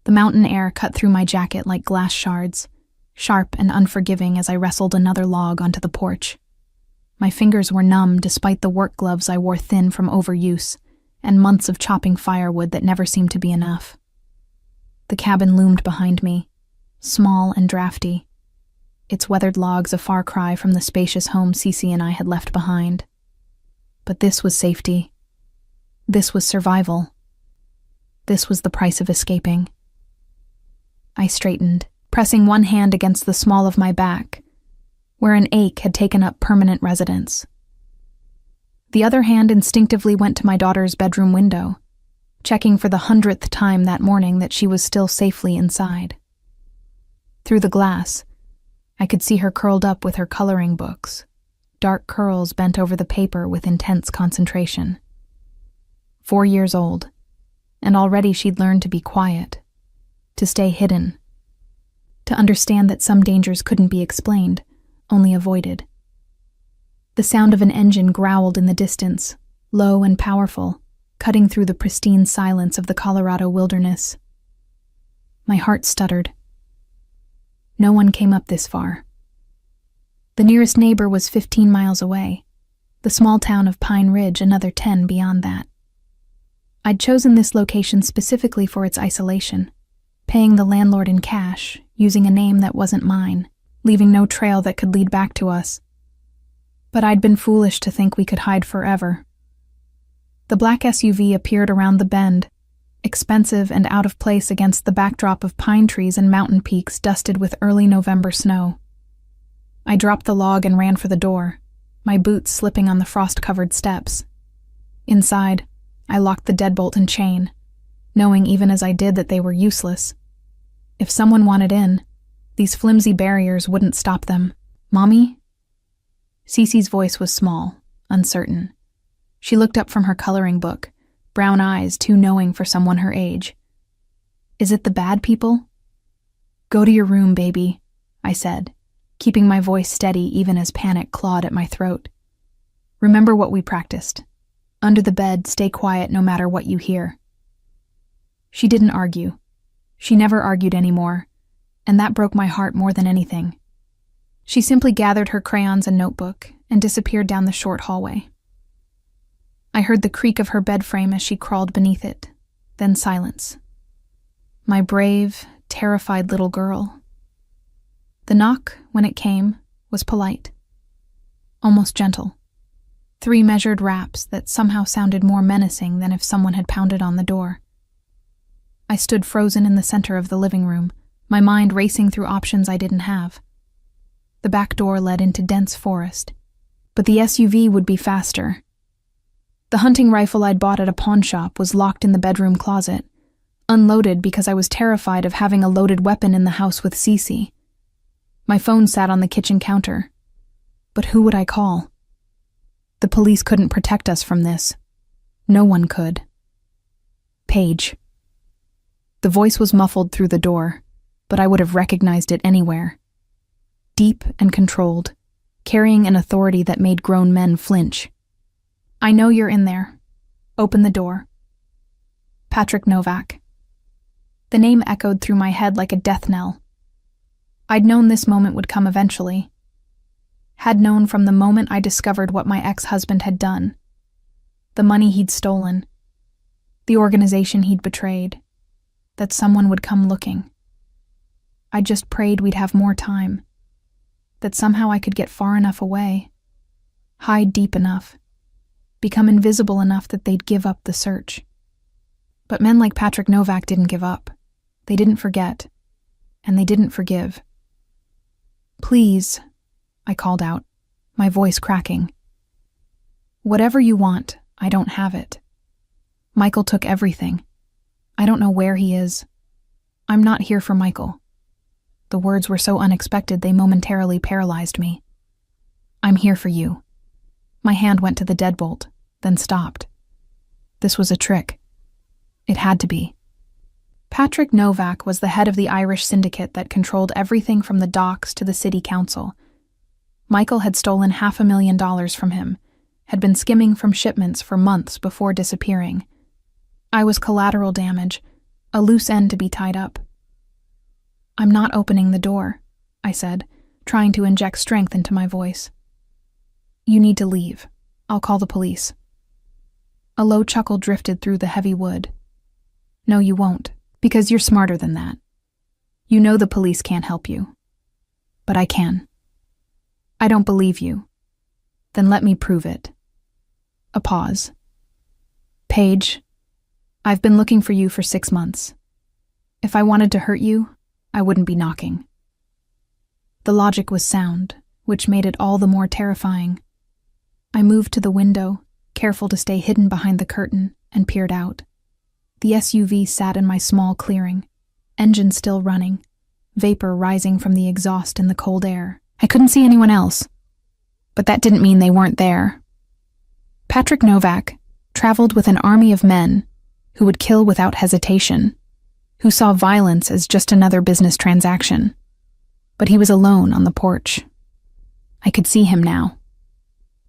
The mountain air cut through my jacket like glass shards, sharp and unforgiving as I wrestled another log onto the porch. My fingers were numb despite the work gloves I wore thin from overuse and months of chopping firewood that never seemed to be enough. The cabin loomed behind me, small and drafty, its weathered logs a far cry from the spacious home Cece and I had left behind. But this was safety. This was survival. This was the price of escaping. I straightened, pressing one hand against the small of my back, where an ache had taken up permanent residence. The other hand instinctively went to my daughter's bedroom window, checking for the 100th time that morning that she was still safely inside. Through the glass, I could see her curled up with her coloring books, dark curls bent over the paper with intense concentration. 4 years old, and already she'd learned to be quiet, to stay hidden, to understand that some dangers couldn't be explained, only avoided. The sound of an engine growled in the distance, low and powerful, cutting through the pristine silence of the Colorado wilderness. My heart stuttered. No one came up this far. The nearest neighbor was 15 miles away, the small town of Pine Ridge another 10 beyond that. I'd chosen this location specifically for its isolation, paying the landlord in cash, using a name that wasn't mine, leaving no trail that could lead back to us. But I'd been foolish to think we could hide forever. The black SUV appeared around the bend, expensive and out of place against the backdrop of pine trees and mountain peaks dusted with early November snow. I dropped the log and ran for the door, my boots slipping on the frost-covered steps. Inside, I locked the deadbolt and chain, knowing even as I did that they were useless. If someone wanted in, these flimsy barriers wouldn't stop them. "Mommy?" Cece's voice was small, uncertain. She looked up from her coloring book, brown eyes too knowing for someone her age. "Is it the bad people?" "Go to your room, baby," I said, keeping my voice steady even as panic clawed at my throat. "Remember what we practiced. Under the bed, stay quiet no matter what you hear." She didn't argue. She never argued anymore, and that broke my heart more than anything. She simply gathered her crayons and notebook and disappeared down the short hallway. I heard the creak of her bed frame as she crawled beneath it, then silence. My brave, terrified little girl. The knock, when it came, was polite, almost gentle. 3 measured raps that somehow sounded more menacing than if someone had pounded on the door. I stood frozen in the center of the living room, my mind racing through options I didn't have. The back door led into dense forest, but the SUV would be faster. The hunting rifle I'd bought at a pawn shop was locked in the bedroom closet, unloaded because I was terrified of having a loaded weapon in the house with Cece. My phone sat on the kitchen counter. But who would I call? The police couldn't protect us from this. No one could. Paige. The voice was muffled through the door, but I would have recognized it anywhere. Deep and controlled, carrying an authority that made grown men flinch. "I know you're in there. Open the door." Patrick Novak. The name echoed through my head like a death knell. I'd known this moment would come eventually. Had known from the moment I discovered what my ex-husband had done. The money he'd stolen. The organization he'd betrayed. That someone would come looking. I just prayed we'd have more time. That somehow I could get far enough away. Hide deep enough. Become invisible enough that they'd give up the search. But men like Patrick Novak didn't give up. They didn't forget. And they didn't forgive. "Please," I called out, my voice cracking. "Whatever you want, I don't have it. Michael took everything. I don't know where he is. I'm not here for Michael." The words were so unexpected they momentarily paralyzed me. "I'm here for you." My hand went to the deadbolt, then stopped. This was a trick. It had to be. Patrick Novak was the head of the Irish syndicate that controlled everything from the docks to the city council. Michael had stolen $500,000 from him, had been skimming from shipments for months before disappearing. I was collateral damage, a loose end to be tied up. "I'm not opening the door," I said, trying to inject strength into my voice. "You need to leave. I'll call the police." A low chuckle drifted through the heavy wood. "No, you won't, because you're smarter than that. You know the police can't help you. But I can." "I don't believe you." "Then let me prove it." A pause. "Paige, I've been looking for you for 6 months. If I wanted to hurt you, I wouldn't be knocking." The logic was sound, which made it all the more terrifying. I moved to the window, careful to stay hidden behind the curtain, and peered out. The SUV sat in my small clearing, engine still running, vapor rising from the exhaust in the cold air. I couldn't see anyone else, but that didn't mean they weren't there. Patrick Novak traveled with an army of men who would kill without hesitation, who saw violence as just another business transaction. But he was alone on the porch. I could see him now.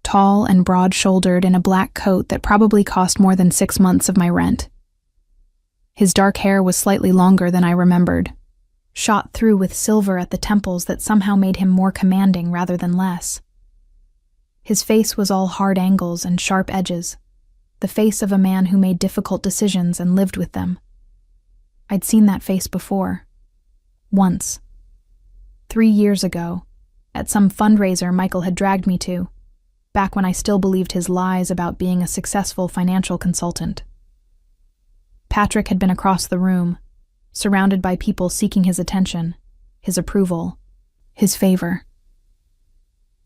Tall and broad-shouldered in a black coat that probably cost more than 6 months of my rent. His dark hair was slightly longer than I remembered, shot through with silver at the temples that somehow made him more commanding rather than less. His face was all hard angles and sharp edges, the face of a man who made difficult decisions and lived with them. I'd seen that face before. Once. 3 years ago, at some fundraiser Michael had dragged me to, back when I still believed his lies about being a successful financial consultant. Patrick had been across the room, surrounded by people seeking his attention, his approval, his favor.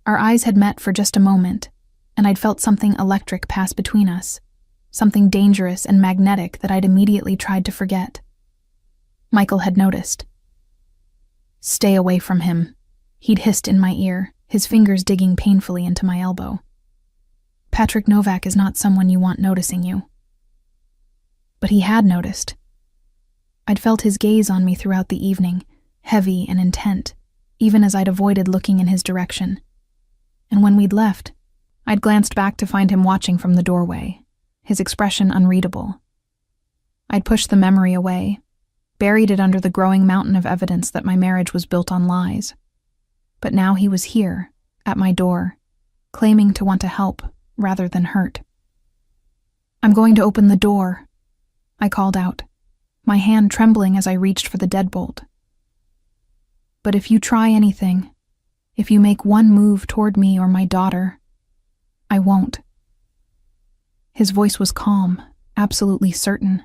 Our eyes had met for just a moment, and I'd felt something electric pass between us, something dangerous and magnetic that I'd immediately tried to forget. Michael had noticed. "Stay away from him," he'd hissed in my ear, his fingers digging painfully into my elbow. "Patrick Novak is not someone you want noticing you." But he had noticed. I'd felt his gaze on me throughout the evening, heavy and intent, even as I'd avoided looking in his direction. And when we'd left, I'd glanced back to find him watching from the doorway, his expression unreadable. I'd pushed the memory away, buried it under the growing mountain of evidence that my marriage was built on lies. But now he was here, at my door, claiming to want to help rather than hurt. "I'm going to open the door," I called out, my hand trembling as I reached for the deadbolt. "But if you try anything, if you make one move toward me or my daughter, I won't." His voice was calm, absolutely certain.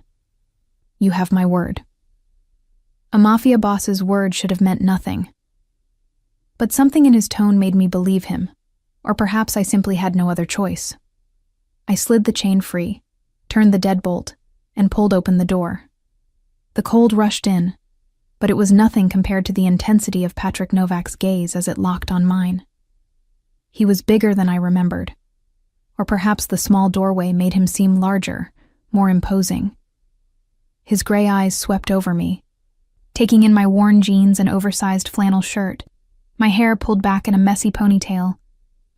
"You have my word." A Mafia boss's word should have meant nothing. But something in his tone made me believe him, or perhaps I simply had no other choice. I slid the chain free, turned the deadbolt, and pulled open the door. The cold rushed in, but it was nothing compared to the intensity of Patrick Novak's gaze as it locked on mine. He was bigger than I remembered, or perhaps the small doorway made him seem larger, more imposing. His gray eyes swept over me, taking in my worn jeans and oversized flannel shirt, my hair pulled back in a messy ponytail,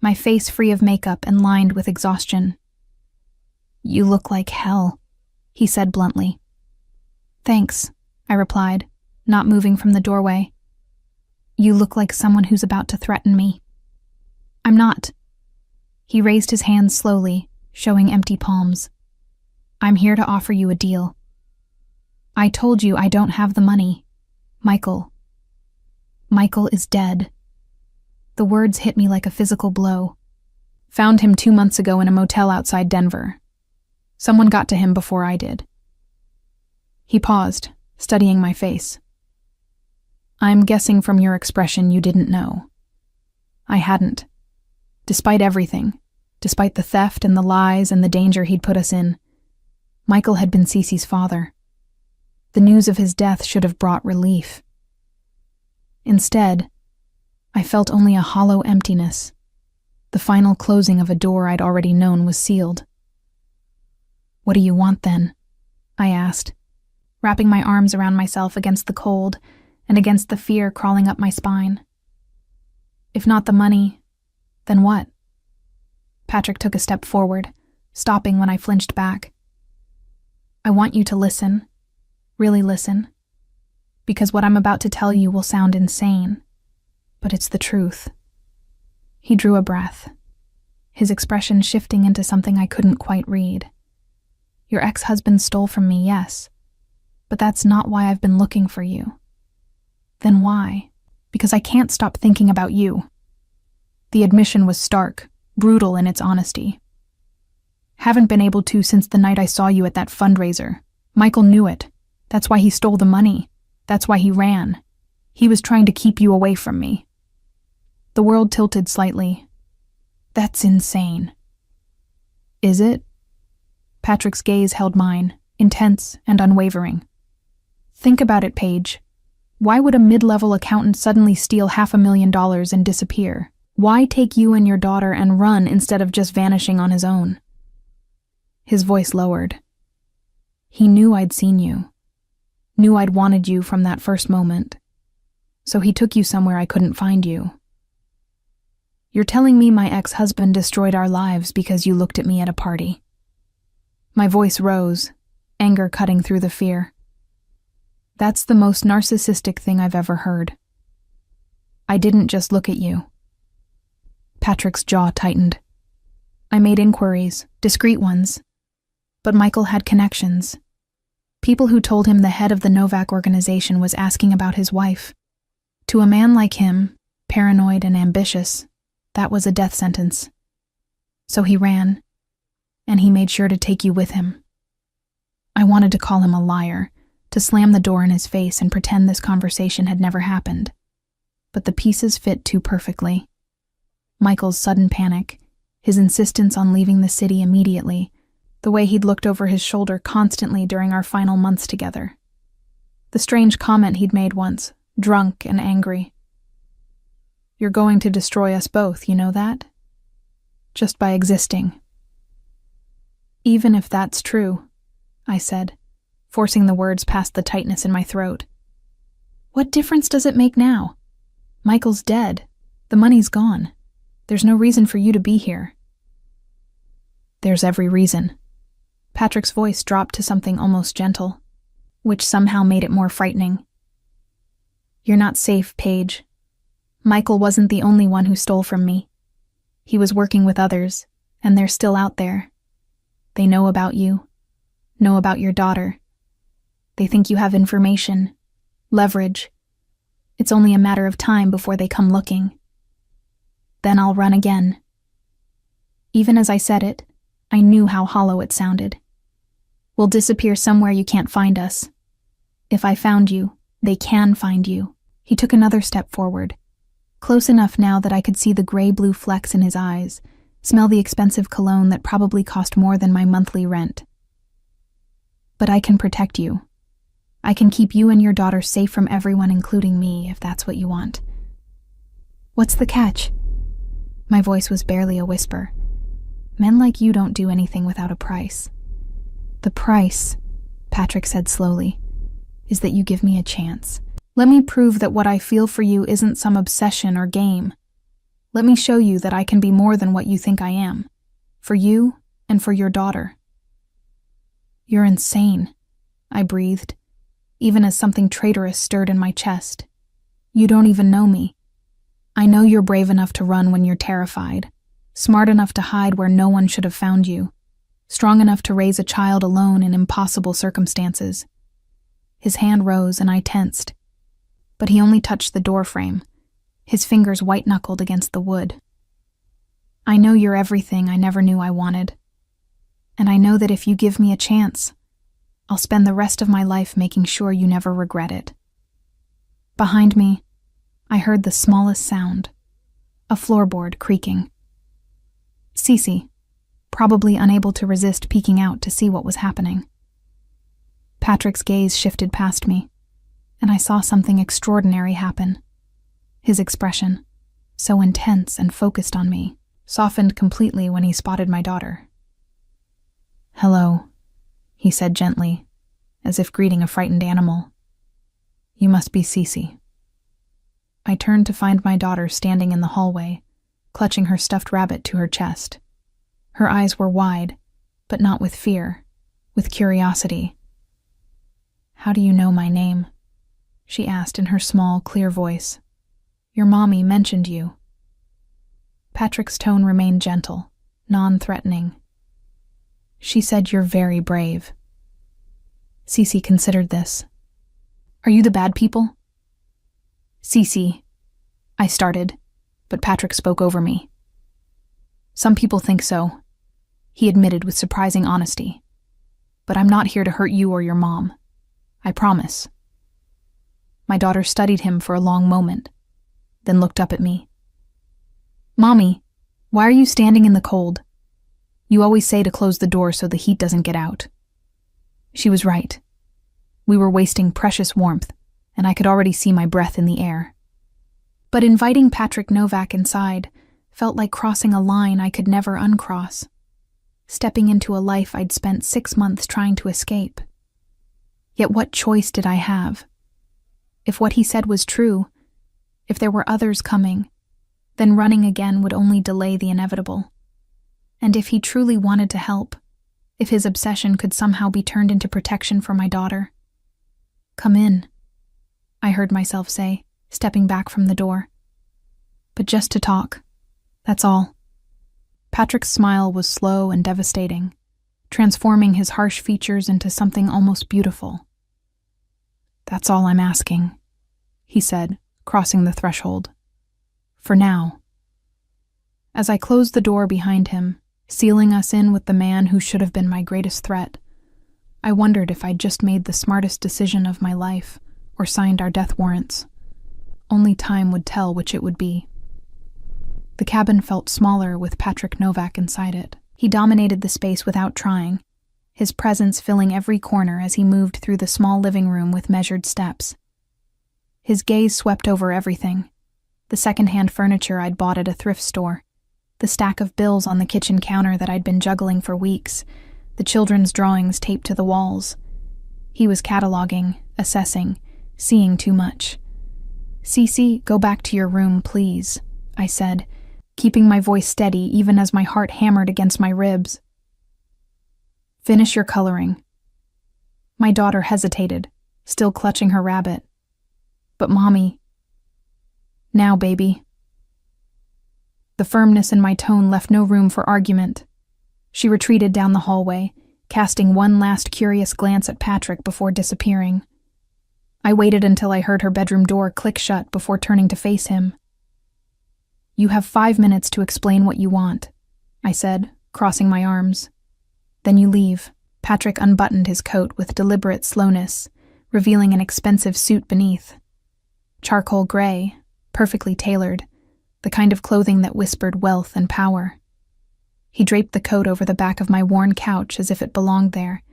my face free of makeup and lined with exhaustion. "You look like hell," he said bluntly. "Thanks," I replied, not moving from the doorway. "You look like someone who's about to threaten me." "I'm not." He raised his hands slowly, showing empty palms. "I'm here to offer you a deal." "I told you I don't have the money. Michael is dead." The words hit me like a physical blow. "Found him 2 months ago in a motel outside Denver. Someone got to him before I did." He paused, studying my face. "I'm guessing from your expression you didn't know." I hadn't. Despite everything, despite the theft and the lies and the danger he'd put us in, Michael had been Cece's father. The news of his death should have brought relief. Instead, I felt only a hollow emptiness. The final closing of a door I'd already known was sealed. "What do you want then?" I asked, wrapping my arms around myself against the cold and against the fear crawling up my spine. "If not the money, then what?" Patrick took a step forward, stopping when I flinched back. "I want you to listen. Really listen, because what I'm about to tell you will sound insane, but it's the truth. He drew a breath, his expression shifting into something I couldn't quite read. Your ex-husband stole from me, yes, but that's not why I've been looking for you. Then why? Because I can't stop thinking about you. The admission was stark, brutal in its honesty. Haven't been able to since the night I saw you at that fundraiser. Michael knew it. That's why he stole the money. That's why he ran. He was trying to keep you away from me. The world tilted slightly. That's insane. Is it? Patrick's gaze held mine, intense and unwavering. Think about it, Paige. Why would a mid-level accountant suddenly steal $500,000 and disappear? Why take you and your daughter and run instead of just vanishing on his own? His voice lowered. He knew I'd seen you. Knew I'd wanted you from that first moment. So he took you somewhere I couldn't find you. You're telling me my ex-husband destroyed our lives because you looked at me at a party. My voice rose, anger cutting through the fear. That's the most narcissistic thing I've ever heard. I didn't just look at you. Patrick's jaw tightened. I made inquiries, discreet ones. But Michael had connections. People who told him the head of the Novak organization was asking about his wife. To a man like him, paranoid and ambitious, that was a death sentence. So he ran, and he made sure to take you with him. I wanted to call him a liar, to slam the door in his face and pretend this conversation had never happened. But the pieces fit too perfectly. Michael's sudden panic, his insistence on leaving the city immediately, the way he'd looked over his shoulder constantly during our final months together. The strange comment he'd made once, drunk and angry. You're going to destroy us both, you know that? Just by existing. Even if that's true, I said, forcing the words past the tightness in my throat. What difference does it make now? Michael's dead. The money's gone. There's no reason for you to be here. There's every reason. Patrick's voice dropped to something almost gentle, which somehow made it more frightening. You're not safe, Paige. Michael wasn't the only one who stole from me. He was working with others, and they're still out there. They know about you, know about your daughter. They think you have information, leverage. It's only a matter of time before they come looking. Then I'll run again. Even as I said it, I knew how hollow it sounded. We'll disappear somewhere you can't find us. If I found you, they can find you. He took another step forward, close enough now that I could see the gray-blue flecks in his eyes, smell the expensive cologne that probably cost more than my monthly rent. But I can protect you. I can keep you and your daughter safe from everyone, including me, if that's what you want. What's the catch? My voice was barely a whisper. Men like you don't do anything without a price. The price, Patrick said slowly, is that you give me a chance. Let me prove that what I feel for you isn't some obsession or game. Let me show you that I can be more than what you think I am. For you and for your daughter. You're insane, I breathed, even as something traitorous stirred in my chest. You don't even know me. I know you're brave enough to run when you're terrified, smart enough to hide where no one should have found you, strong enough to raise a child alone in impossible circumstances. His hand rose and I tensed, but he only touched the doorframe, his fingers white-knuckled against the wood. I know you're everything I never knew I wanted, and I know that if you give me a chance, I'll spend the rest of my life making sure you never regret it. Behind me, I heard the smallest sound, a floorboard creaking. Cece, probably unable to resist peeking out to see what was happening. Patrick's gaze shifted past me, and I saw something extraordinary happen. His expression, so intense and focused on me, softened completely when he spotted my daughter. "Hello," he said gently, as if greeting a frightened animal. "You must be Cece." I turned to find my daughter standing in the hallway, clutching her stuffed rabbit to her chest. Her eyes were wide, but not with fear, with curiosity. How do you know my name? She asked in her small, clear voice. Your mommy mentioned you. Patrick's tone remained gentle, non-threatening. She said you're very brave. Cece considered this. Are you the bad people? Cece, I started, but Patrick spoke over me. Some people think so, he admitted with surprising honesty. But I'm not here to hurt you or your mom. I promise. My daughter studied him for a long moment, then looked up at me. Mommy, why are you standing in the cold? You always say to close the door so the heat doesn't get out. She was right. We were wasting precious warmth, and I could already see my breath in the air. But inviting Patrick Novak inside felt like crossing a line I could never uncross, stepping into a life I'd spent 6 months trying to escape. Yet what choice did I have? If what he said was true, if there were others coming, then running again would only delay the inevitable. And if he truly wanted to help, if his obsession could somehow be turned into protection for my daughter. Come in, I heard myself say, stepping back from the door. But just to talk, that's all. Patrick's smile was slow and devastating, transforming his harsh features into something almost beautiful. That's all I'm asking, he said, crossing the threshold. For now. As I closed the door behind him, sealing us in with the man who should have been my greatest threat, I wondered if I'd just made the smartest decision of my life or signed our death warrants. Only time would tell which it would be. The cabin felt smaller with Patrick Novak inside it. He dominated the space without trying, his presence filling every corner as he moved through the small living room with measured steps. His gaze swept over everything: the second-hand furniture I'd bought at a thrift store, the stack of bills on the kitchen counter that I'd been juggling for weeks, the children's drawings taped to the walls. He was cataloging, assessing, seeing too much. Cece, go back to your room, please, I said, keeping my voice steady even as my heart hammered against my ribs. Finish your coloring. My daughter hesitated, still clutching her rabbit. But Mommy. Now, baby. The firmness in my tone left no room for argument. She retreated down the hallway, casting one last curious glance at Patrick before disappearing. I waited until I heard her bedroom door click shut before turning to face him. You have 5 minutes to explain what you want, I said, crossing my arms. Then you leave. Patrick unbuttoned his coat with deliberate slowness, revealing an expensive suit beneath. Charcoal gray, perfectly tailored, the kind of clothing that whispered wealth and power. He draped the coat over the back of my worn couch as if it belonged there,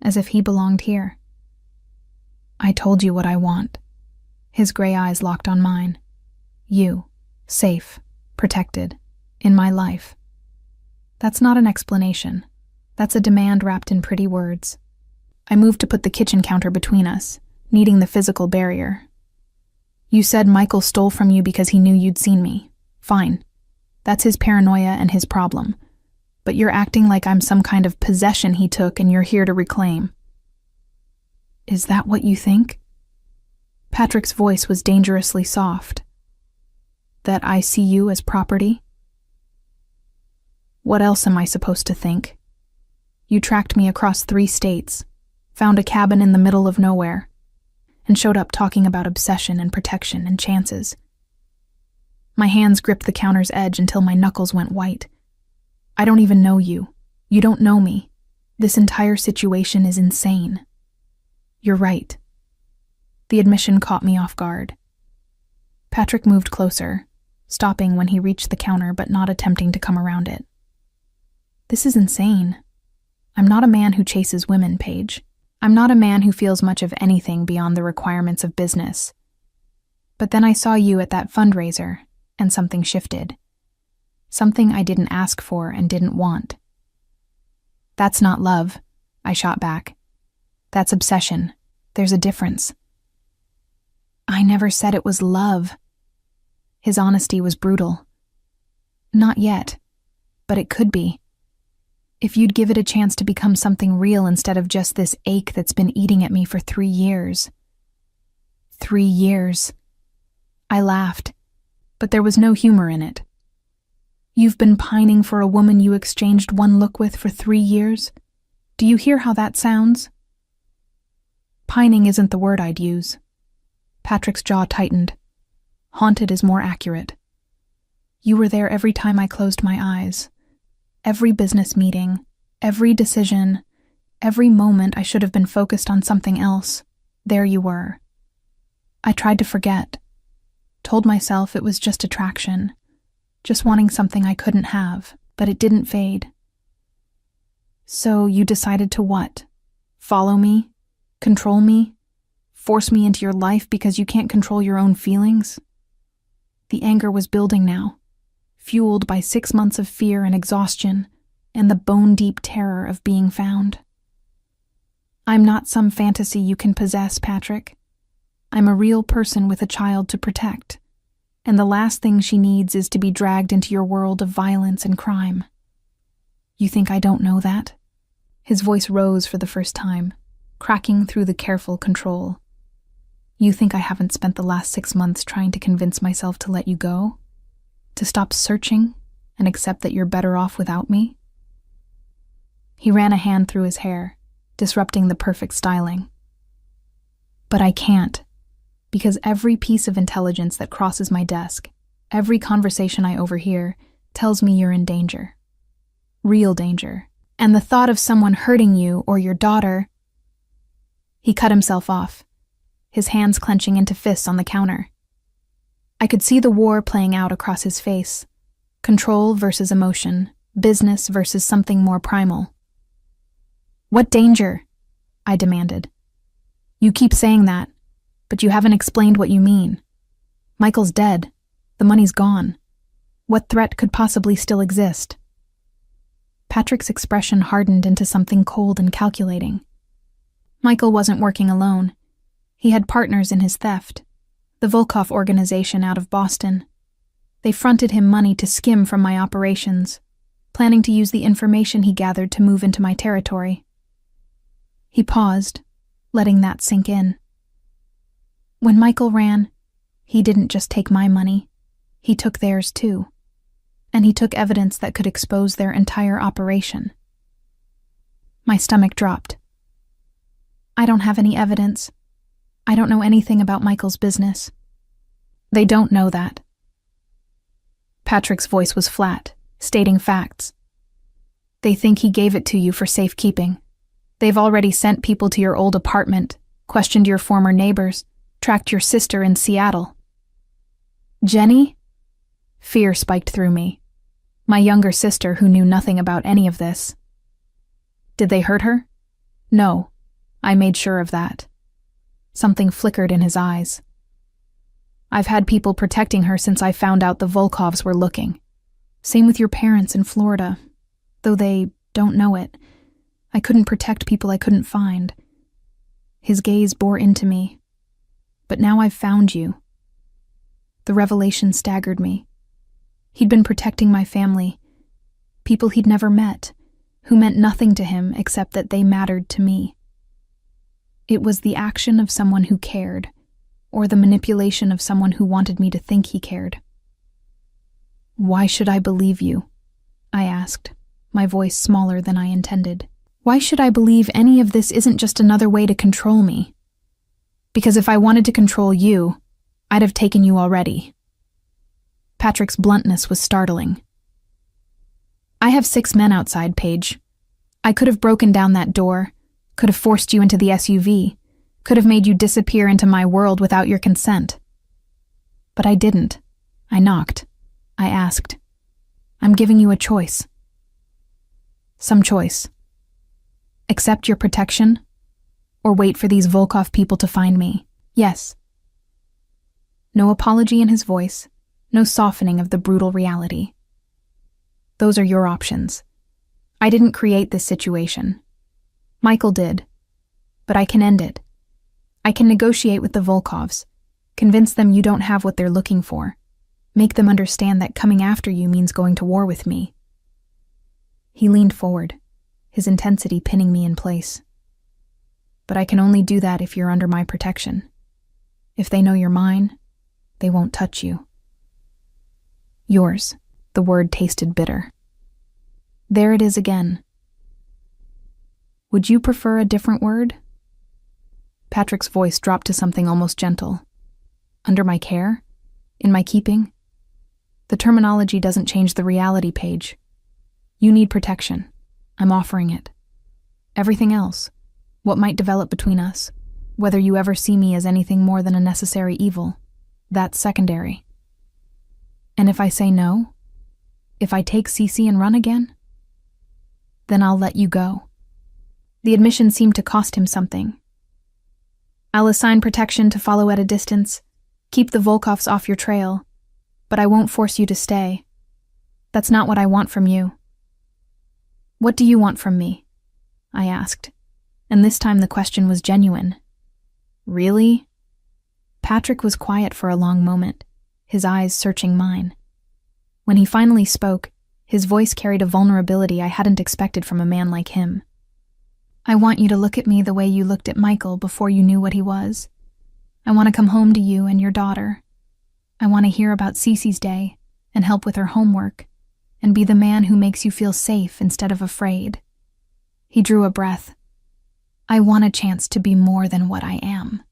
as if he belonged here. I told you what I want. His gray eyes locked on mine. You, safe, protected, in my life. That's not an explanation. That's a demand wrapped in pretty words. I moved to put the kitchen counter between us, needing the physical barrier. You said Michael stole from you because he knew you'd seen me. Fine. That's his paranoia and his problem. But you're acting like I'm some kind of possession he took and you're here to reclaim. Is that what you think? Patrick's voice was dangerously soft. That I see you as property? What else am I supposed to think? You tracked me across 3 states, found a cabin in the middle of nowhere, and showed up talking about obsession and protection and chances. My hands gripped the counter's edge until my knuckles went white. I don't even know you. You don't know me. This entire situation is insane. You're right. The admission caught me off guard. Patrick moved closer, stopping when he reached the counter but not attempting to come around it. This is insane. I'm not a man who chases women, Paige. I'm not a man who feels much of anything beyond the requirements of business. But then I saw you at that fundraiser, and something shifted. Something I didn't ask for and didn't want. That's not love, I shot back. That's obsession. There's a difference. I never said it was love. His honesty was brutal. Not yet, but it could be. If you'd give it a chance to become something real instead of just this ache that's been eating at me for 3 years. 3 years. I laughed, but there was no humor in it. You've been pining for a woman you exchanged one look with for 3 years? Do you hear how that sounds? Pining isn't the word I'd use. Patrick's jaw tightened. Haunted is more accurate. You were there every time I closed my eyes. Every business meeting, every decision, every moment I should have been focused on something else. There you were. I tried to forget. Told myself it was just attraction. Just wanting something I couldn't have, but it didn't fade. So you decided to what? Follow me? Control me? Force me into your life because you can't control your own feelings? The anger was building now, fueled by 6 months of fear and exhaustion, and the bone-deep terror of being found. I'm not some fantasy you can possess, Patrick. I'm a real person with a child to protect, and the last thing she needs is to be dragged into your world of violence and crime. You think I don't know that? His voice rose for the first time, cracking through the careful control. You think I haven't spent the last 6 months trying to convince myself to let you go? To stop searching and accept that you're better off without me? He ran a hand through his hair, disrupting the perfect styling. But I can't, because every piece of intelligence that crosses my desk, every conversation I overhear, tells me you're in danger. Real danger. And the thought of someone hurting you or your daughter... He cut himself off, his hands clenching into fists on the counter. I could see the war playing out across his face. Control versus emotion, business versus something more primal. What danger? I demanded. You keep saying that, but you haven't explained what you mean. Michael's dead. The money's gone. What threat could possibly still exist? Patrick's expression hardened into something cold and calculating. Michael wasn't working alone. He had partners in his theft, the Volkov organization out of Boston. They fronted him money to skim from my operations, planning to use the information he gathered to move into my territory. He paused, letting that sink in. When Michael ran, he didn't just take my money, he took theirs too. And he took evidence that could expose their entire operation. My stomach dropped. I don't have any evidence. I don't know anything about Michael's business. They don't know that. Patrick's voice was flat, stating facts. They think he gave it to you for safekeeping. They've already sent people to your old apartment, questioned your former neighbors, tracked your sister in Seattle. Jenny? Fear spiked through me. My younger sister who knew nothing about any of this. Did they hurt her? No. I made sure of that. Something flickered in his eyes. I've had people protecting her since I found out the Volkovs were looking. Same with your parents in Florida. Though they don't know it. I couldn't protect people I couldn't find. His gaze bore into me. But now I've found you. The revelation staggered me. He'd been protecting my family, people he'd never met, who meant nothing to him except that they mattered to me. It was the action of someone who cared, or the manipulation of someone who wanted me to think he cared. Why should I believe you? I asked, my voice smaller than I intended. Why should I believe any of this isn't just another way to control me? Because if I wanted to control you, I'd have taken you already. Patrick's bluntness was startling. I have 6 men outside, Paige. I could have broken down that door, could have forced you into the SUV, could have made you disappear into my world without your consent. But I didn't. I knocked. I asked. I'm giving you a choice. Some choice. Accept your protection, or wait for these Volkov people to find me. Yes. No apology in his voice, no softening of the brutal reality. Those are your options. I didn't create this situation. Michael did. But I can end it. I can negotiate with the Volkovs, convince them you don't have what they're looking for, make them understand that coming after you means going to war with me. He leaned forward, his intensity pinning me in place. But I can only do that if you're under my protection. If they know you're mine, they won't touch you. Yours. The word tasted bitter. There it is again. Would you prefer a different word? Patrick's voice dropped to something almost gentle. Under my care? In my keeping? The terminology doesn't change the reality, Paige. You need protection. I'm offering it. Everything else, what might develop between us, whether you ever see me as anything more than a necessary evil, that's secondary. And if I say no, if I take Cece and run again, then I'll let you go. The admission seemed to cost him something. I'll assign protection to follow at a distance, keep the Volkovs off your trail, but I won't force you to stay. That's not what I want from you. What do you want from me? I asked, and this time the question was genuine. Really? Patrick was quiet for a long moment, his eyes searching mine. When he finally spoke, his voice carried a vulnerability I hadn't expected from a man like him. I want you to look at me the way you looked at Michael before you knew what he was. I want to come home to you and your daughter. I want to hear about Cece's day and help with her homework and be the man who makes you feel safe instead of afraid. He drew a breath. I want a chance to be more than what I am,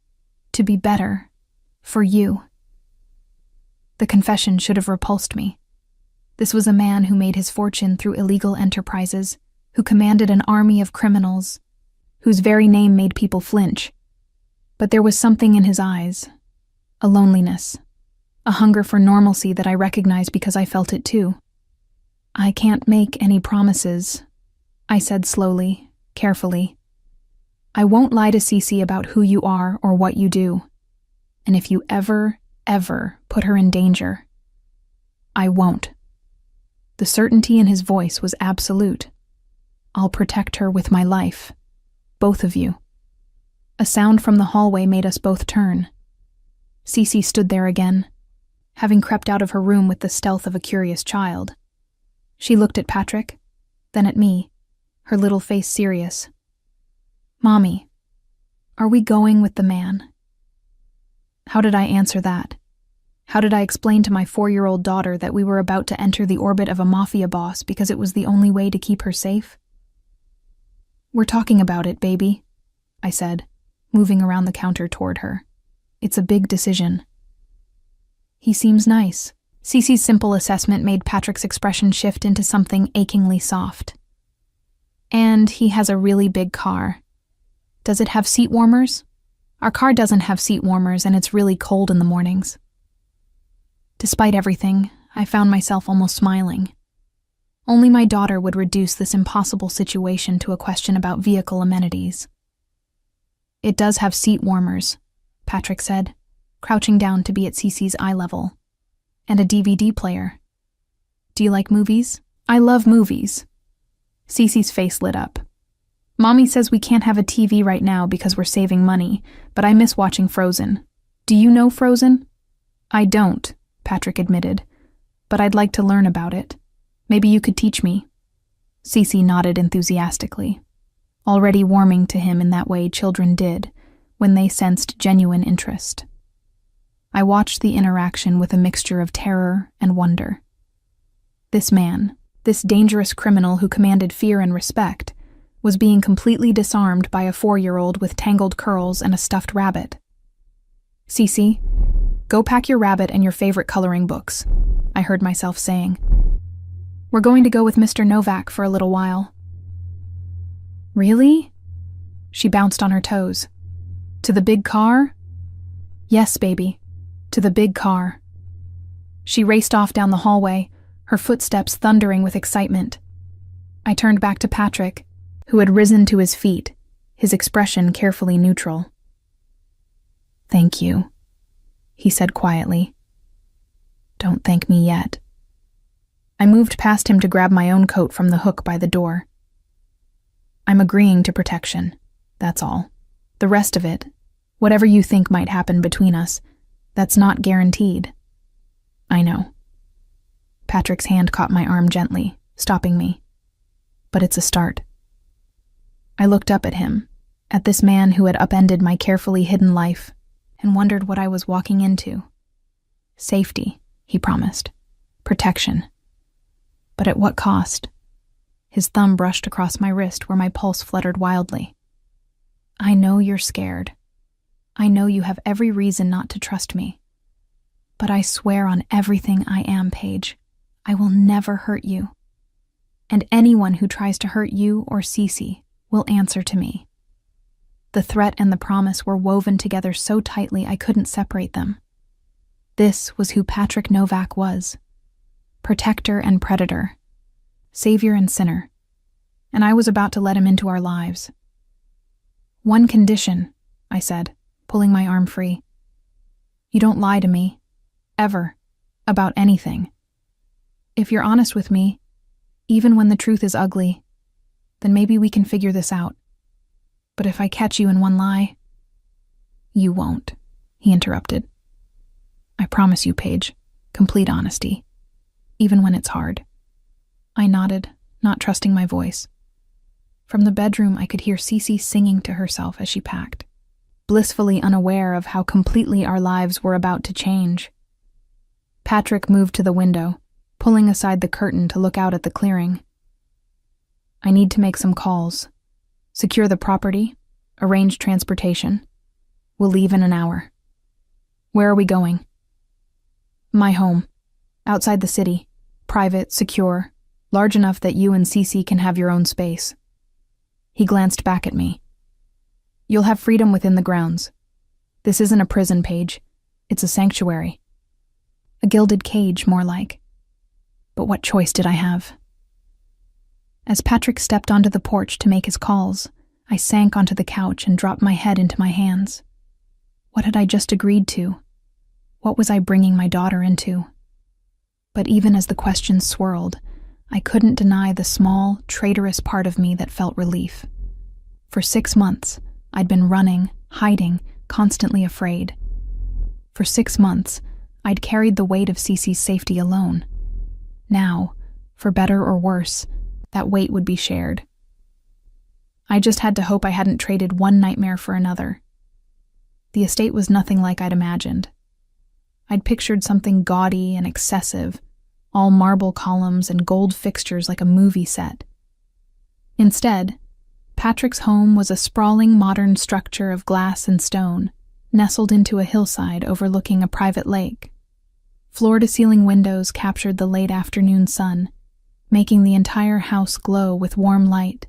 to be better, for you. The confession should have repulsed me. This was a man who made his fortune through illegal enterprises, who commanded an army of criminals, whose very name made people flinch. But there was something in his eyes, a loneliness, a hunger for normalcy that I recognized because I felt it too. I can't make any promises, I said slowly, carefully. I won't lie to Cece about who you are or what you do. And if you ever put her in danger, I won't. The certainty in his voice was absolute. I'll protect her with my life. Both of you. A sound from the hallway made us both turn. Cece stood there again, having crept out of her room with the stealth of a curious child. She looked at Patrick, then at me, her little face serious. Mommy, are we going with the man? How did I answer that? How did I explain to my 4-year-old daughter that we were about to enter the orbit of a Mafia boss because it was the only way to keep her safe? We're talking about it, baby, I said, moving around the counter toward her. It's a big decision. He seems nice. Cece's simple assessment made Patrick's expression shift into something achingly soft. And he has a really big car. Does it have seat warmers? Our car doesn't have seat warmers, and it's really cold in the mornings. Despite everything, I found myself almost smiling. Only my daughter would reduce this impossible situation to a question about vehicle amenities. It does have seat warmers, Patrick said, crouching down to be at Cece's eye level. And a DVD player. Do you like movies? I love movies. Cece's face lit up. Mommy says we can't have a TV right now because we're saving money, but I miss watching Frozen. Do you know Frozen? I don't, Patrick admitted, but I'd like to learn about it. Maybe you could teach me. Cece nodded enthusiastically, already warming to him in that way children did when they sensed genuine interest. I watched the interaction with a mixture of terror and wonder. This man, this dangerous criminal who commanded fear and respect, was being completely disarmed by a 4-year-old with tangled curls and a stuffed rabbit. Cece, go pack your rabbit and your favorite coloring books, I heard myself saying. We're going to go with Mr. Novak for a little while. Really? She bounced on her toes. To the big car? Yes, baby. To the big car. She raced off down the hallway, her footsteps thundering with excitement. I turned back to Patrick, who had risen to his feet, his expression carefully neutral. Thank you, he said quietly. Don't thank me yet. I moved past him to grab my own coat from the hook by the door. I'm agreeing to protection, that's all. The rest of it, whatever you think might happen between us, that's not guaranteed. I know. Patrick's hand caught my arm gently, stopping me. But it's a start. I looked up at him, at this man who had upended my carefully hidden life, and wondered what I was walking into. Safety, he promised. Protection. But at what cost? His thumb brushed across my wrist where my pulse fluttered wildly. I know you're scared. I know you have every reason not to trust me. But I swear on everything I am, Paige, I will never hurt you. And anyone who tries to hurt you or Cece will answer to me. The threat and the promise were woven together so tightly I couldn't separate them. This was who Patrick Novak was. Protector and predator. Savior and sinner. And I was about to let him into our lives. One condition, I said, pulling my arm free. You don't lie to me. Ever. About anything. If you're honest with me, even when the truth is ugly, then maybe we can figure this out. But if I catch you in one lie... You won't, he interrupted. I promise you, Paige, complete honesty, even when it's hard. I nodded, not trusting my voice. From the bedroom, I could hear Cece singing to herself as she packed, blissfully unaware of how completely our lives were about to change. Patrick moved to the window, pulling aside the curtain to look out at the clearing. I need to make some calls. Secure the property, arrange transportation. We'll leave in an hour. Where are we going? My home. Outside the city. Private, secure, large enough that you and Cece can have your own space. He glanced back at me. You'll have freedom within the grounds. This isn't a prison, Paige. It's a sanctuary. A gilded cage, more like. But what choice did I have? As Patrick stepped onto the porch to make his calls, I sank onto the couch and dropped my head into my hands. What had I just agreed to? What was I bringing my daughter into? But even as the questions swirled, I couldn't deny the small, traitorous part of me that felt relief. For 6 months, I'd been running, hiding, constantly afraid. For 6 months, I'd carried the weight of Cece's safety alone. Now, for better or worse, that weight would be shared. I just had to hope I hadn't traded one nightmare for another. The estate was nothing like I'd imagined. I'd pictured something gaudy and excessive, all marble columns and gold fixtures like a movie set. Instead, Patrick's home was a sprawling modern structure of glass and stone, nestled into a hillside overlooking a private lake. Floor-to-ceiling windows captured the late afternoon sun, making the entire house glow with warm light.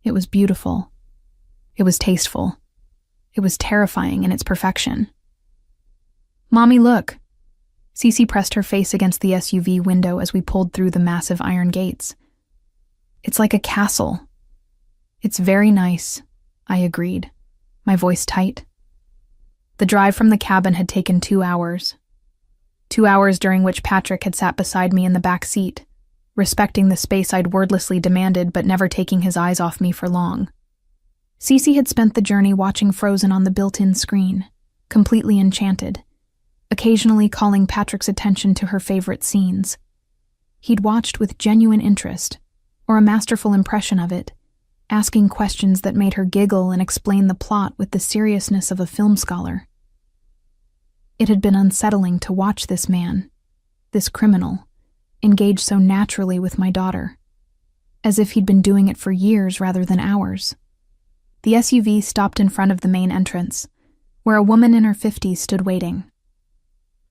It was beautiful. It was tasteful. It was terrifying in its perfection. Mommy, look! Cece pressed her face against the SUV window as we pulled through the massive iron gates. It's like a castle. It's very nice, I agreed, my voice tight. The drive from the cabin had taken 2 hours. 2 hours during which Patrick had sat beside me in the back seat, respecting the space I'd wordlessly demanded but never taking his eyes off me for long. Cece had spent the journey watching Frozen on the built-in screen, completely enchanted, occasionally calling Patrick's attention to her favorite scenes. He'd watched with genuine interest, or a masterful impression of it, asking questions that made her giggle and explain the plot with the seriousness of a film scholar. It had been unsettling to watch this man, this criminal, engage so naturally with my daughter, as if he'd been doing it for years rather than hours. The SUV stopped in front of the main entrance, where a woman in her 50s stood waiting.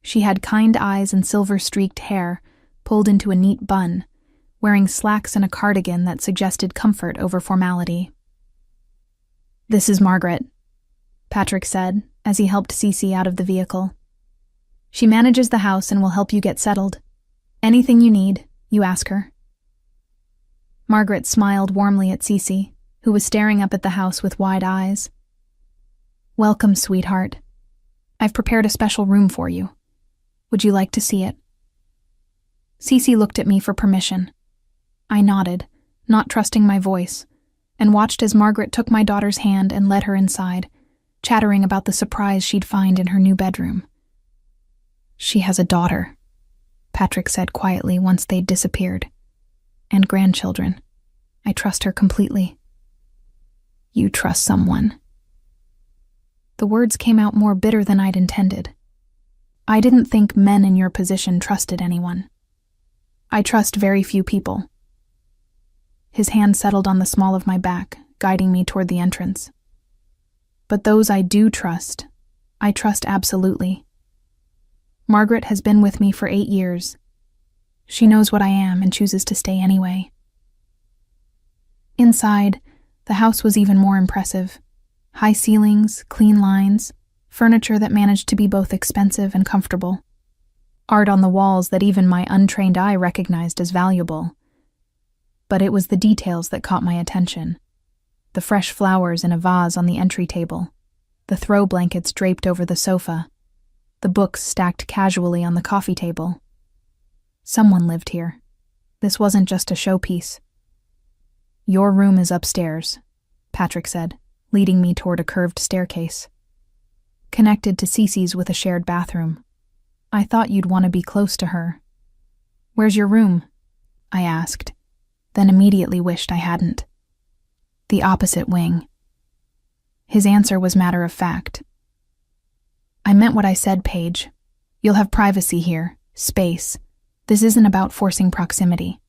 She had kind eyes and silver-streaked hair pulled into a neat bun, wearing slacks and a cardigan that suggested comfort over formality. "This is Margaret," Patrick said as he helped Cece out of the vehicle. "She manages the house and will help you get settled. Anything you need, you ask her." Margaret smiled warmly at Cece, who was staring up at the house with wide eyes. "Welcome, sweetheart. I've prepared a special room for you. Would you like to see it?" Cece looked at me for permission. I nodded, not trusting my voice, and watched as Margaret took my daughter's hand and led her inside, chattering about the surprise she'd find in her new bedroom. "She has a daughter," Patrick said quietly once they'd disappeared. "And grandchildren. I trust her completely." You trust someone. The words came out more bitter than I'd intended. I didn't think men in your position trusted anyone. I trust very few people. His hand settled on the small of my back, guiding me toward the entrance. But those I do trust, I trust absolutely. Margaret has been with me for 8 years. She knows what I am and chooses to stay anyway. Inside, the house was even more impressive. High ceilings, clean lines, furniture that managed to be both expensive and comfortable. Art on the walls that even my untrained eye recognized as valuable. But it was the details that caught my attention. The fresh flowers in a vase on the entry table, the throw blankets draped over the sofa, the books stacked casually on the coffee table. Someone lived here. This wasn't just a showpiece. Your room is upstairs, Patrick said, leading me toward a curved staircase. Connected to Cece's with a shared bathroom. I thought you'd want to be close to her. Where's your room? I asked, then immediately wished I hadn't. The opposite wing. His answer was matter of fact. I meant what I said, Paige. You'll have privacy here, space. This isn't about forcing proximity.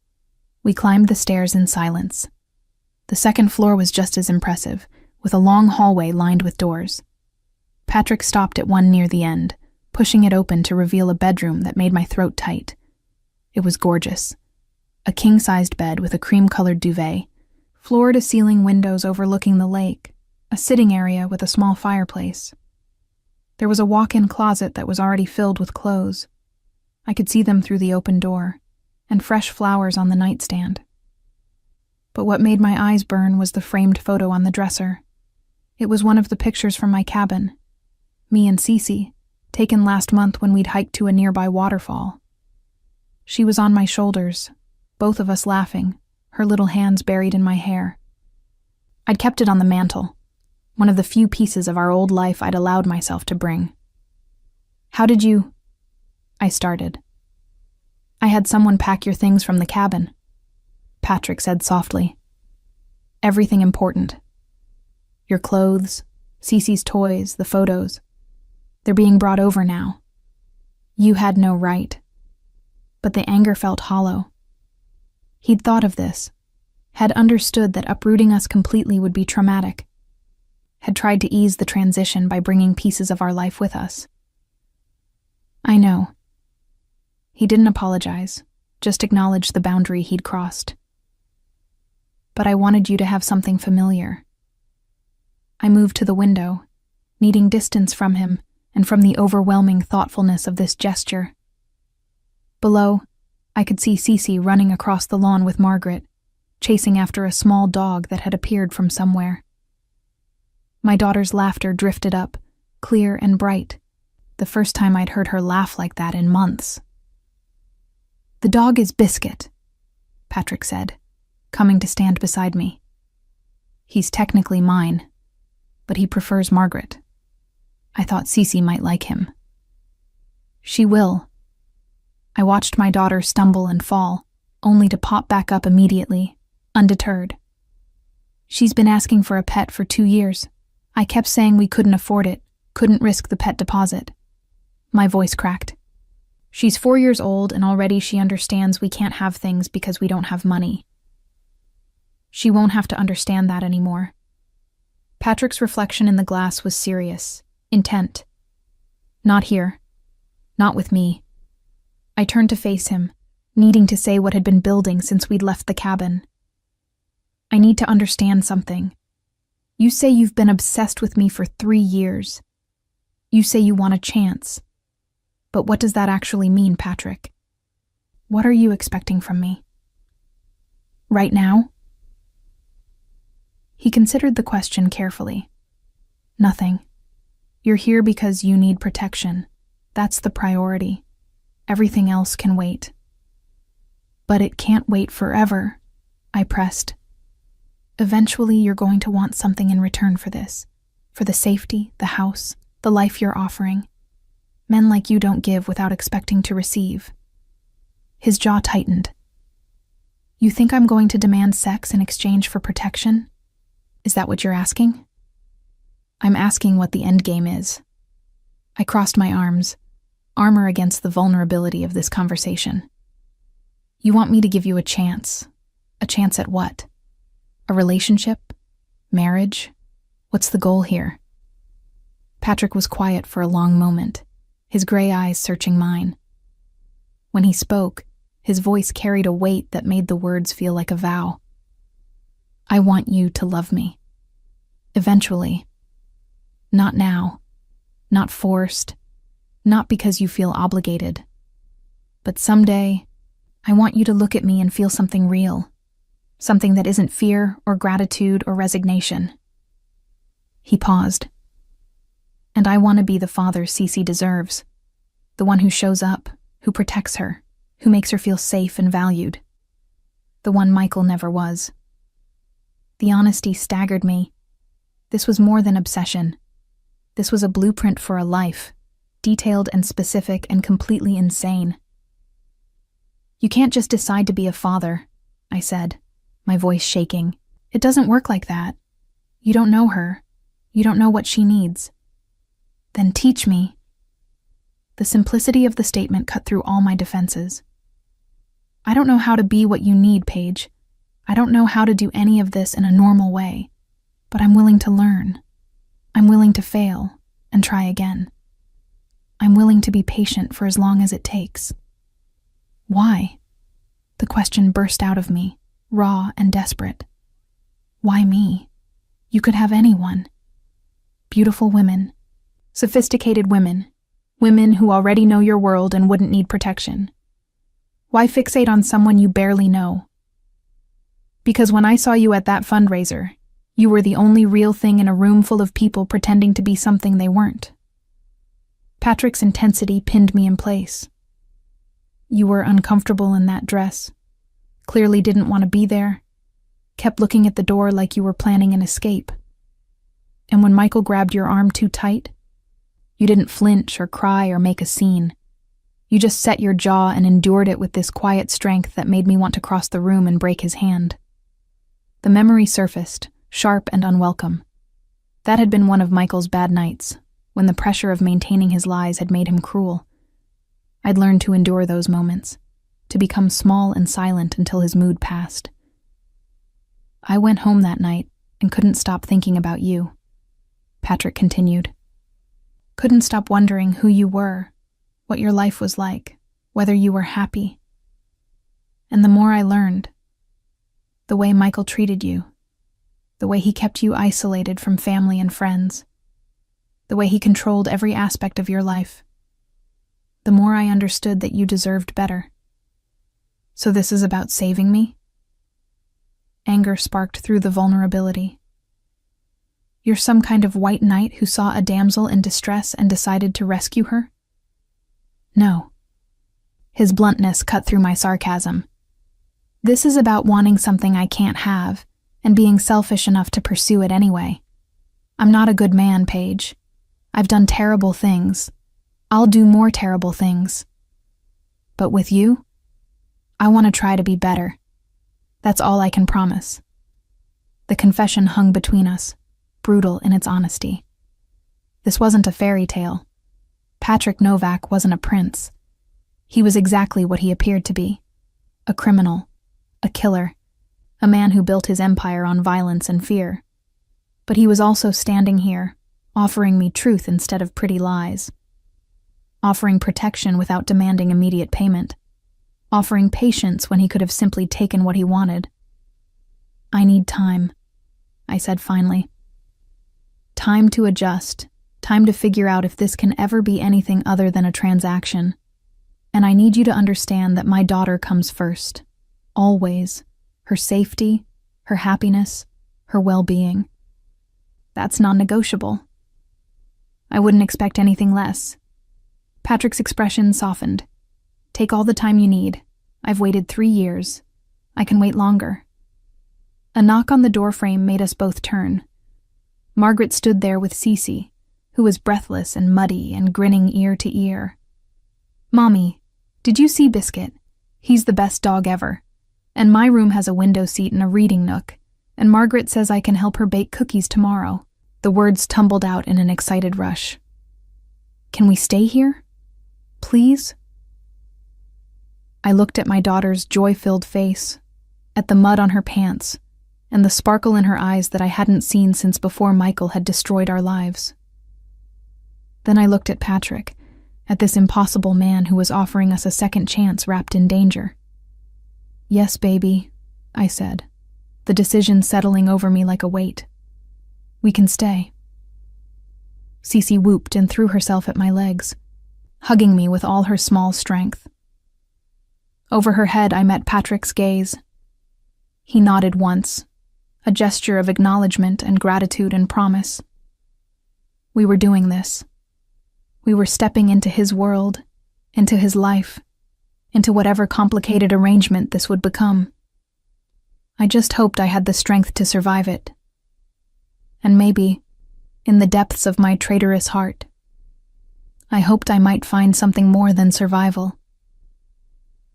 We climbed the stairs in silence. The second floor was just as impressive, with a long hallway lined with doors. Patrick stopped at one near the end, pushing it open to reveal a bedroom that made my throat tight. It was gorgeous. A king-sized bed with a cream-colored duvet, floor-to-ceiling windows overlooking the lake, a sitting area with a small fireplace. There was a walk-in closet that was already filled with clothes. I could see them through the open door, and fresh flowers on the nightstand. But what made my eyes burn was the framed photo on the dresser. It was one of the pictures from my cabin. Me and Cece, taken last month when we'd hiked to a nearby waterfall. She was on my shoulders, both of us laughing, her little hands buried in my hair. I'd kept it on the mantel, one of the few pieces of our old life I'd allowed myself to bring. How did you... I started. I had someone pack your things from the cabin, Patrick said softly. Everything important. Your clothes, Cece's toys, the photos. They're being brought over now. You had no right. But the anger felt hollow. He'd thought of this, had understood that uprooting us completely would be traumatic, had tried to ease the transition by bringing pieces of our life with us. I know. He didn't apologize, just acknowledge the boundary he'd crossed. But I wanted you to have something familiar. I moved to the window, needing distance from him and from the overwhelming thoughtfulness of this gesture. Below, I could see Cece running across the lawn with Margaret, chasing after a small dog that had appeared from somewhere. My daughter's laughter drifted up, clear and bright, the first time I'd heard her laugh like that in months. The dog is Biscuit, Patrick said, coming to stand beside me. He's technically mine, but he prefers Margaret. I thought Cece might like him. She will. I watched my daughter stumble and fall, only to pop back up immediately, undeterred. She's been asking for a pet for 2 years. I kept saying we couldn't afford it, couldn't risk the pet deposit. My voice cracked. She's 4 years old and already she understands we can't have things because we don't have money. She won't have to understand that anymore. Patrick's reflection in the glass was serious, intent. Not here. Not with me. I turned to face him, needing to say what had been building since we'd left the cabin. I need to understand something. You say you've been obsessed with me for 3 years. You say you want a chance. But what does that actually mean, Patrick? What are you expecting from me? Right now? He considered the question carefully. Nothing. You're here because you need protection. That's the priority. Everything else can wait. But it can't wait forever, I pressed. Eventually, you're going to want something in return for this. For the safety, the house, the life you're offering. Men like you don't give without expecting to receive. His jaw tightened. You think I'm going to demand sex in exchange for protection? Is that what you're asking? I'm asking what the end game is. I crossed my arms, armor against the vulnerability of this conversation. You want me to give you a chance. A chance at what? A relationship? Marriage? What's the goal here? Patrick was quiet for a long moment, his gray eyes searching mine. When he spoke, his voice carried a weight that made the words feel like a vow. I want you to love me. Eventually. Not now. Not forced. Not because you feel obligated. But someday, I want you to look at me and feel something real. Something that isn't fear or gratitude or resignation. He paused. And I want to be the father Cece deserves. The one who shows up, who protects her, who makes her feel safe and valued. The one Michael never was. The honesty staggered me. This was more than obsession. This was a blueprint for a life, detailed and specific and completely insane. You can't just decide to be a father, I said, my voice shaking. It doesn't work like that. You don't know her. You don't know what she needs. Then teach me. The simplicity of the statement cut through all my defenses. I don't know how to be what you need, Paige. I don't know how to do any of this in a normal way, but I'm willing to learn. I'm willing to fail and try again. I'm willing to be patient for as long as it takes. Why? The question burst out of me, raw and desperate. Why me? You could have anyone. Beautiful women. Sophisticated women. Women who already know your world and wouldn't need protection. Why fixate on someone you barely know? Because when I saw you at that fundraiser, you were the only real thing in a room full of people pretending to be something they weren't. Patrick's intensity pinned me in place. You were uncomfortable in that dress, clearly didn't want to be there, kept looking at the door like you were planning an escape. And when Michael grabbed your arm too tight, you didn't flinch or cry or make a scene. You just set your jaw and endured it with this quiet strength that made me want to cross the room and break his hand. The memory surfaced, sharp and unwelcome. That had been one of Michael's bad nights, when the pressure of maintaining his lies had made him cruel. I'd learned to endure those moments, to become small and silent until his mood passed. I went home that night and couldn't stop thinking about you, Patrick continued. Couldn't stop wondering who you were, what your life was like, whether you were happy. And the more I learned, the way Michael treated you, the way he kept you isolated from family and friends, the way he controlled every aspect of your life, the more I understood that you deserved better. So this is about saving me? Anger sparked through the vulnerability. You're some kind of white knight who saw a damsel in distress and decided to rescue her? No. His bluntness cut through my sarcasm. This is about wanting something I can't have, and being selfish enough to pursue it anyway. I'm not a good man, Paige. I've done terrible things. I'll do more terrible things. But with you, I want to try to be better. That's all I can promise. The confession hung between us, brutal in its honesty. This wasn't a fairy tale. Patrick Novak wasn't a prince. He was exactly what he appeared to be. A criminal. A killer. A man who built his empire on violence and fear. But he was also standing here, offering me truth instead of pretty lies. Offering protection without demanding immediate payment. Offering patience when he could have simply taken what he wanted. I need time, I said finally. Time to adjust. Time to figure out if this can ever be anything other than a transaction. And I need you to understand that my daughter comes first. Always. Her safety, her happiness, her well-being. That's non-negotiable. I wouldn't expect anything less. Patrick's expression softened. Take all the time you need. I've waited 3 years. I can wait longer. A knock on the doorframe made us both turn. Margaret stood there with Cece, who was breathless and muddy and grinning ear to ear. Mommy, did you see Biscuit? He's the best dog ever. And my room has a window seat and a reading nook. And Margaret says I can help her bake cookies tomorrow. The words tumbled out in an excited rush. Can we stay here? Please? I looked at my daughter's joy-filled face, at the mud on her pants, and the sparkle in her eyes that I hadn't seen since before Michael had destroyed our lives. Then I looked at Patrick, at this impossible man who was offering us a second chance wrapped in danger. Yes, baby, I said, the decision settling over me like a weight. We can stay. Cece whooped and threw herself at my legs, hugging me with all her small strength. Over her head, I met Patrick's gaze. He nodded once, a gesture of acknowledgement and gratitude and promise. We were doing this. We were stepping into his world, into his life, into whatever complicated arrangement this would become. I just hoped I had the strength to survive it. And maybe, in the depths of my traitorous heart, I hoped I might find something more than survival.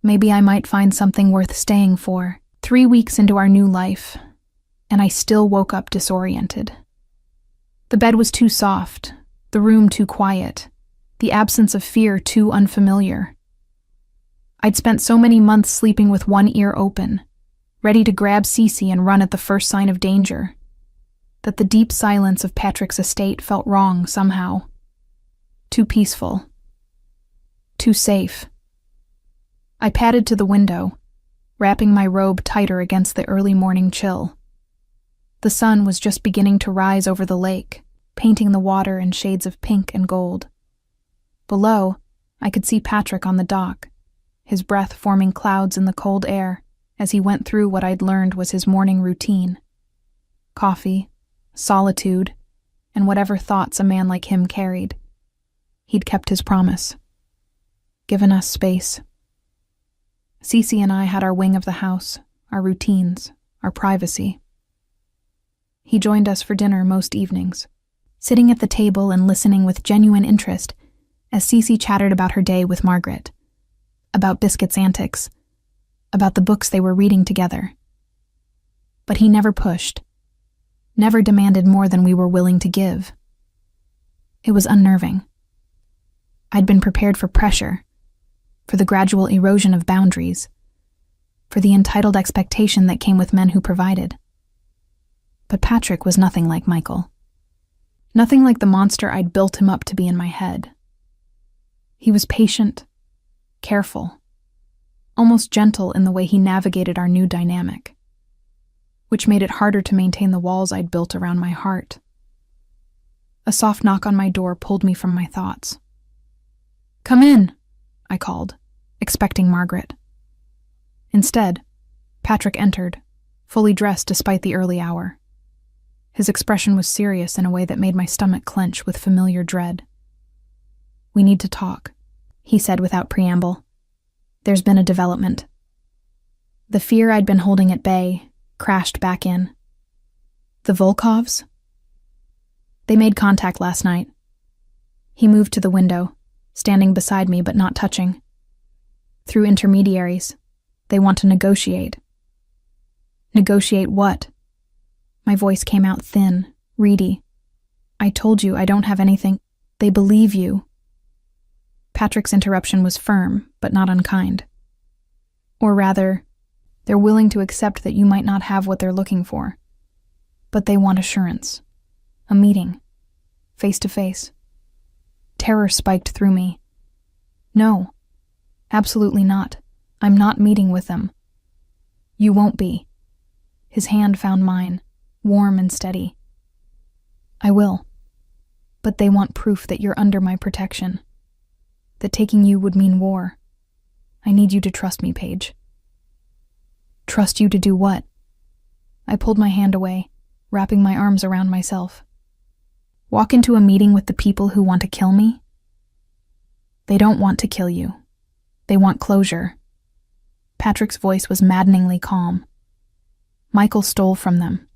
Maybe I might find something worth staying for. 3 weeks into our new life, and I still woke up disoriented. The bed was too soft, the room too quiet, the absence of fear too unfamiliar. I'd spent so many months sleeping with one ear open, ready to grab Cece and run at the first sign of danger, that the deep silence of Patrick's estate felt wrong somehow. Too peaceful. Too safe. I padded to the window, wrapping my robe tighter against the early morning chill. The sun was just beginning to rise over the lake, painting the water in shades of pink and gold. Below, I could see Patrick on the dock, his breath forming clouds in the cold air as he went through what I'd learned was his morning routine. Coffee, solitude, and whatever thoughts a man like him carried. He'd kept his promise. Given us space. Cece and I had our wing of the house, our routines, our privacy. He joined us for dinner most evenings, sitting at the table and listening with genuine interest as Cece chattered about her day with Margaret, about Biscuit's antics, about the books they were reading together. But he never pushed, never demanded more than we were willing to give. It was unnerving. I'd been prepared for pressure, for the gradual erosion of boundaries, for the entitled expectation that came with men who provided. But Patrick was nothing like Michael. Nothing like the monster I'd built him up to be in my head. He was patient, careful, almost gentle in the way he navigated our new dynamic, which made it harder to maintain the walls I'd built around my heart. A soft knock on my door pulled me from my thoughts. "Come in," I called, expecting Margaret. Instead, Patrick entered, fully dressed despite the early hour. His expression was serious in a way that made my stomach clench with familiar dread. "We need to talk," he said without preamble. "There's been a development." The fear I'd been holding at bay crashed back in. "The Volkovs?" "They made contact last night." He moved to the window, standing beside me but not touching. "Through intermediaries, they want to negotiate." "Negotiate what?" My voice came out thin, reedy. "I told you I don't have anything. They believe you." Patrick's interruption was firm, but not unkind. "Or rather, they're willing to accept that you might not have what they're looking for. But they want assurance. A meeting. Face to face." Terror spiked through me. "No, absolutely not. I'm not meeting with them." "You won't be." His hand found mine, warm and steady. "I will. But they want proof that you're under my protection. That taking you would mean war. I need you to trust me, Paige." "Trust you to do what?" I pulled my hand away, wrapping my arms around myself. "Walk into a meeting with the people who want to kill me?" "They don't want to kill you. They want closure." Patrick's voice was maddeningly calm. "Michael stole from them.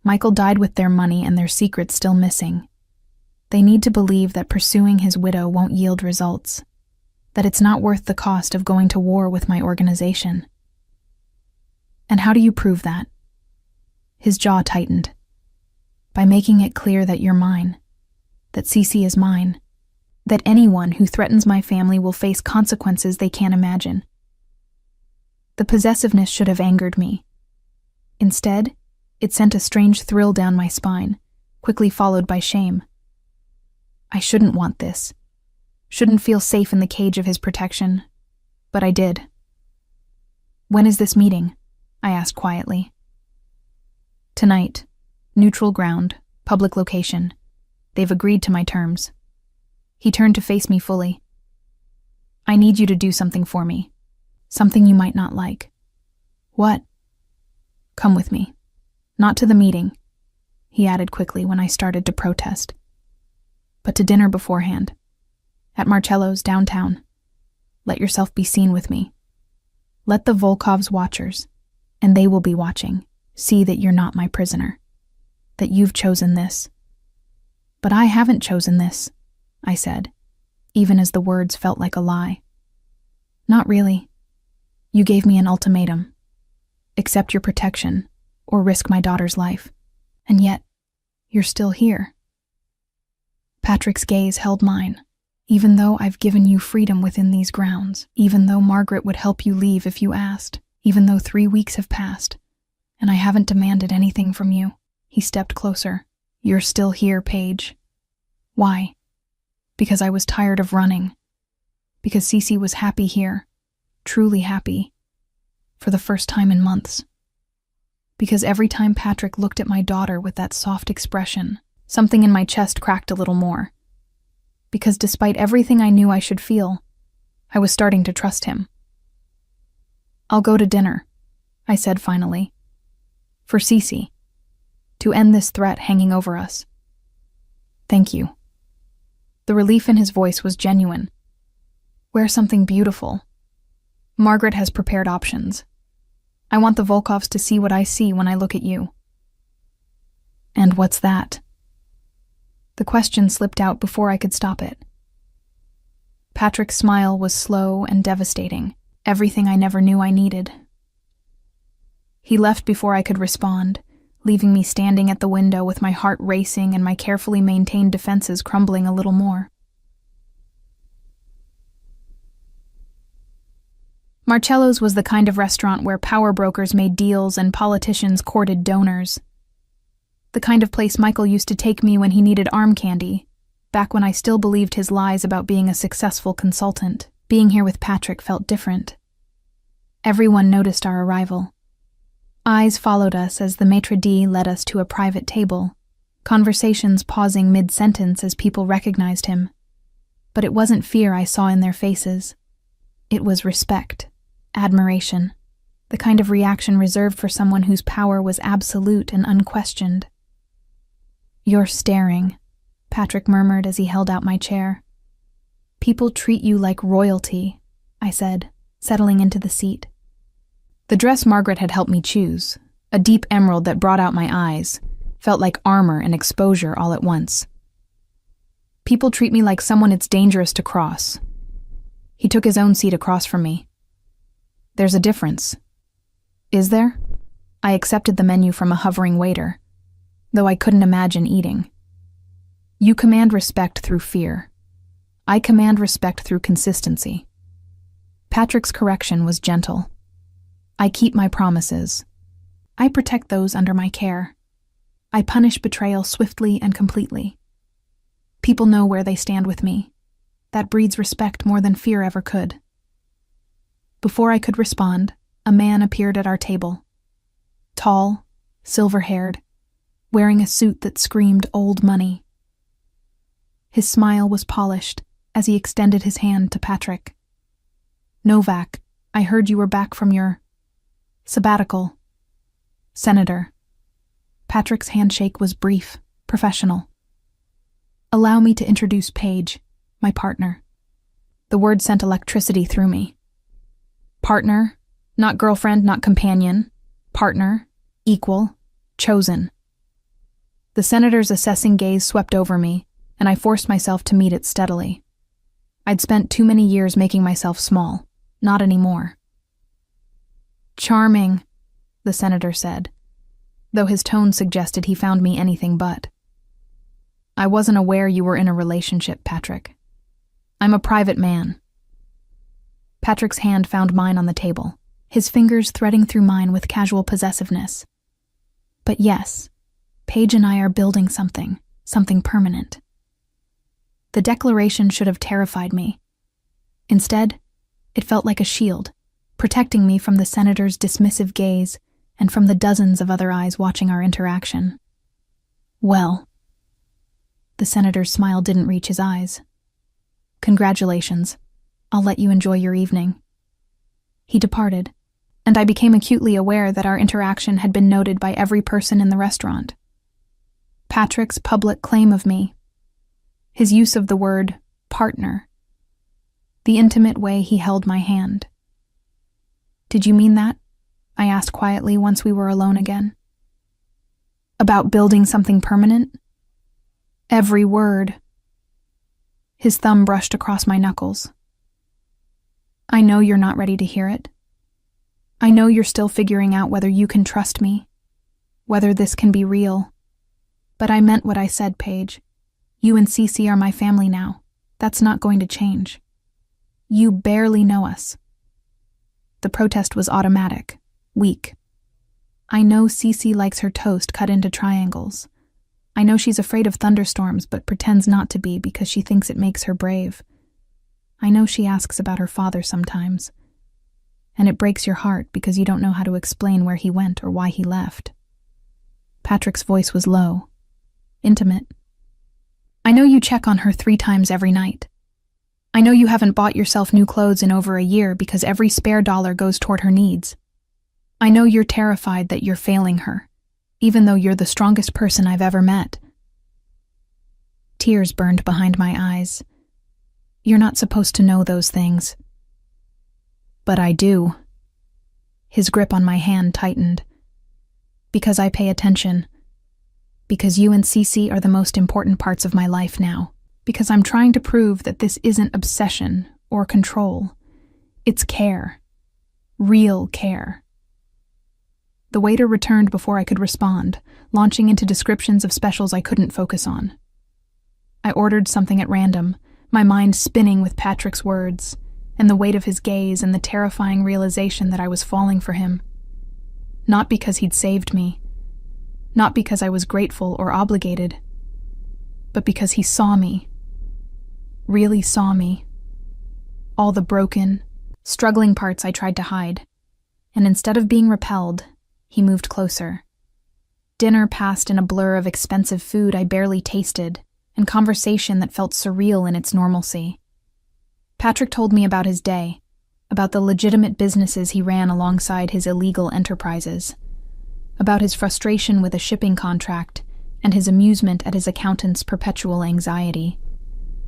Michael died with their money and their secrets still missing. They need to believe that pursuing his widow won't yield results, that it's not worth the cost of going to war with my organization." "And how do you prove that?" His jaw tightened. By making it clear that you're mine, that Cece is mine, that anyone who threatens my family will face consequences they can't imagine. The possessiveness should have angered me. Instead, it sent a strange thrill down my spine, quickly followed by shame. I shouldn't want this. Shouldn't feel safe in the cage of his protection. But I did. "When is this meeting?" I asked quietly. "Tonight. Neutral ground, public location. They've agreed to my terms." He turned to face me fully. "I need you to do something for me. Something you might not like." "What?" "Come with me. Not to the meeting," he added quickly when I started to protest, "but to dinner beforehand. At Marcello's downtown. Let yourself be seen with me. Let the Volkov's watchers, and they will be watching, see that you're not my prisoner. That you've chosen this." "But I haven't chosen this," I said, even as the words felt like a lie. "Not really. You gave me an ultimatum. Accept your protection, or risk my daughter's life. And yet, you're still here." Patrick's gaze held mine. "Even though I've given you freedom within these grounds, even though Margaret would help you leave if you asked, even though 3 weeks have passed, and I haven't demanded anything from you." He stepped closer. "You're still here, Paige. Why? Because I was tired of running. Because Cece was happy here, truly happy, for the first time in months. Because every time Patrick looked at my daughter with that soft expression, something in my chest cracked a little more. Because despite everything I knew I should feel, I was starting to trust him. "I'll go to dinner," I said finally. "For Cece. To end this threat hanging over us." "Thank you." The relief in his voice was genuine. "Wear something beautiful. Margaret has prepared options. I want the Volkovs to see what I see when I look at you." "And what's that?" The question slipped out before I could stop it. Patrick's smile was slow and devastating, everything I never knew I needed. He left before I could respond, leaving me standing at the window with my heart racing and my carefully maintained defenses crumbling a little more. Marcello's was the kind of restaurant where power brokers made deals and politicians courted donors. The kind of place Michael used to take me when he needed arm candy, back when I still believed his lies about being a successful consultant. Being here with Patrick felt different. Everyone noticed our arrival. Eyes followed us as the maitre d' led us to a private table, conversations pausing mid-sentence as people recognized him. But it wasn't fear I saw in their faces. It was respect, admiration, the kind of reaction reserved for someone whose power was absolute and unquestioned. "You're staring," Patrick murmured as he held out my chair. "People treat you like royalty," I said, settling into the seat. The dress Margaret had helped me choose, a deep emerald that brought out my eyes, felt like armor and exposure all at once. "People treat me like someone it's dangerous to cross." He took his own seat across from me. "There's a difference." "Is there?" I accepted the menu from a hovering waiter, though I couldn't imagine eating. "You command respect through fear. I command respect through consistency." Patrick's correction was gentle. "I keep my promises. I protect those under my care. I punish betrayal swiftly and completely. People know where they stand with me. That breeds respect more than fear ever could." Before I could respond, a man appeared at our table. Tall, silver-haired, wearing a suit that screamed old money. His smile was polished as he extended his hand to Patrick. "Novak, I heard you were back from your sabbatical." "Senator." Patrick's handshake was brief, professional. "Allow me to introduce Paige, my partner." The word sent electricity through me. Partner, not girlfriend, not companion. Partner, equal, chosen. The senator's assessing gaze swept over me, and I forced myself to meet it steadily. I'd spent too many years making myself small. Not anymore. "Charming," the senator said. though his tone suggested he found me anything but. I wasn't aware you were in a relationship, Patrick. I'm a private man. Patrick's hand found mine on the table, his fingers threading through mine with casual possessiveness. But yes, Paige and I are building something permanent. The declaration should have terrified me. Instead, it felt like a shield, protecting me from the senator's dismissive gaze and from the dozens of other eyes watching our interaction. Well, the senator's smile didn't reach his eyes. Congratulations. I'll let you enjoy your evening. He departed, and I became acutely aware that our interaction had been noted by every person in the restaurant. Patrick's public claim of me, his use of the word partner, the intimate way he held my hand. Did you mean that? I asked quietly once we were alone again. About building something permanent? Every word. His thumb brushed across my knuckles. I know you're not ready to hear it. I know you're still figuring out whether you can trust me, whether this can be real. But I meant what I said, Paige. You and Cece are my family now. That's not going to change. You barely know us. The protest was automatic, weak. I know Cece likes her toast cut into triangles. I know she's afraid of thunderstorms but pretends not to be because she thinks it makes her brave. I know she asks about her father sometimes. And it breaks your heart because you don't know how to explain where he went or why he left. Patrick's voice was low, intimate. I know you check on her 3 times every night. I know you haven't bought yourself new clothes in over a year because every spare dollar goes toward her needs. I know you're terrified that you're failing her, even though you're the strongest person I've ever met. Tears burned behind my eyes. You're not supposed to know those things. But I do. His grip on my hand tightened. Because I pay attention. Because you and Cece are the most important parts of my life now. Because I'm trying to prove that this isn't obsession or control. It's care. Real care. The waiter returned before I could respond, launching into descriptions of specials I couldn't focus on. I ordered something at random, my mind spinning with Patrick's words, and the weight of his gaze and the terrifying realization that I was falling for him. Not because he'd saved me. Not because I was grateful or obligated. But because he saw me. Really saw me. All the broken, struggling parts I tried to hide. And instead of being repelled, he moved closer. Dinner passed in a blur of expensive food I barely tasted, and conversation that felt surreal in its normalcy. Patrick told me about his day, about the legitimate businesses he ran alongside his illegal enterprises, about his frustration with a shipping contract, and his amusement at his accountant's perpetual anxiety.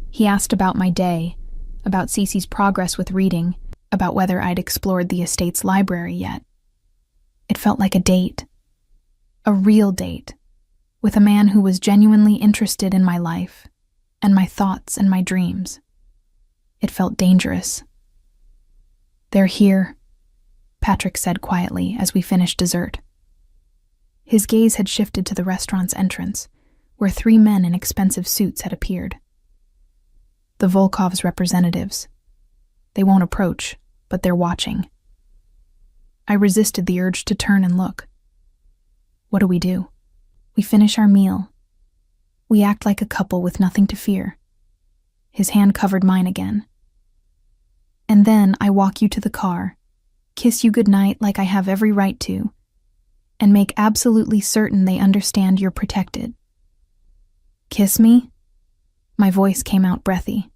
He asked about my day, about Cece's progress with reading, about whether I'd explored the estate's library yet. It felt like a date. A real date. With a man who was genuinely interested in my life, and my thoughts and my dreams. It felt dangerous. They're here, Patrick said quietly as we finished dessert. His gaze had shifted to the restaurant's entrance, where 3 men in expensive suits had appeared. The Volkov's representatives. They won't approach, but they're watching. I resisted the urge to turn and look. What do? We finish our meal. We act like a couple with nothing to fear. His hand covered mine again. And then I walk you to the car, kiss you goodnight like I have every right to, and make absolutely certain they understand you're protected. Kiss me? My voice came out breathy.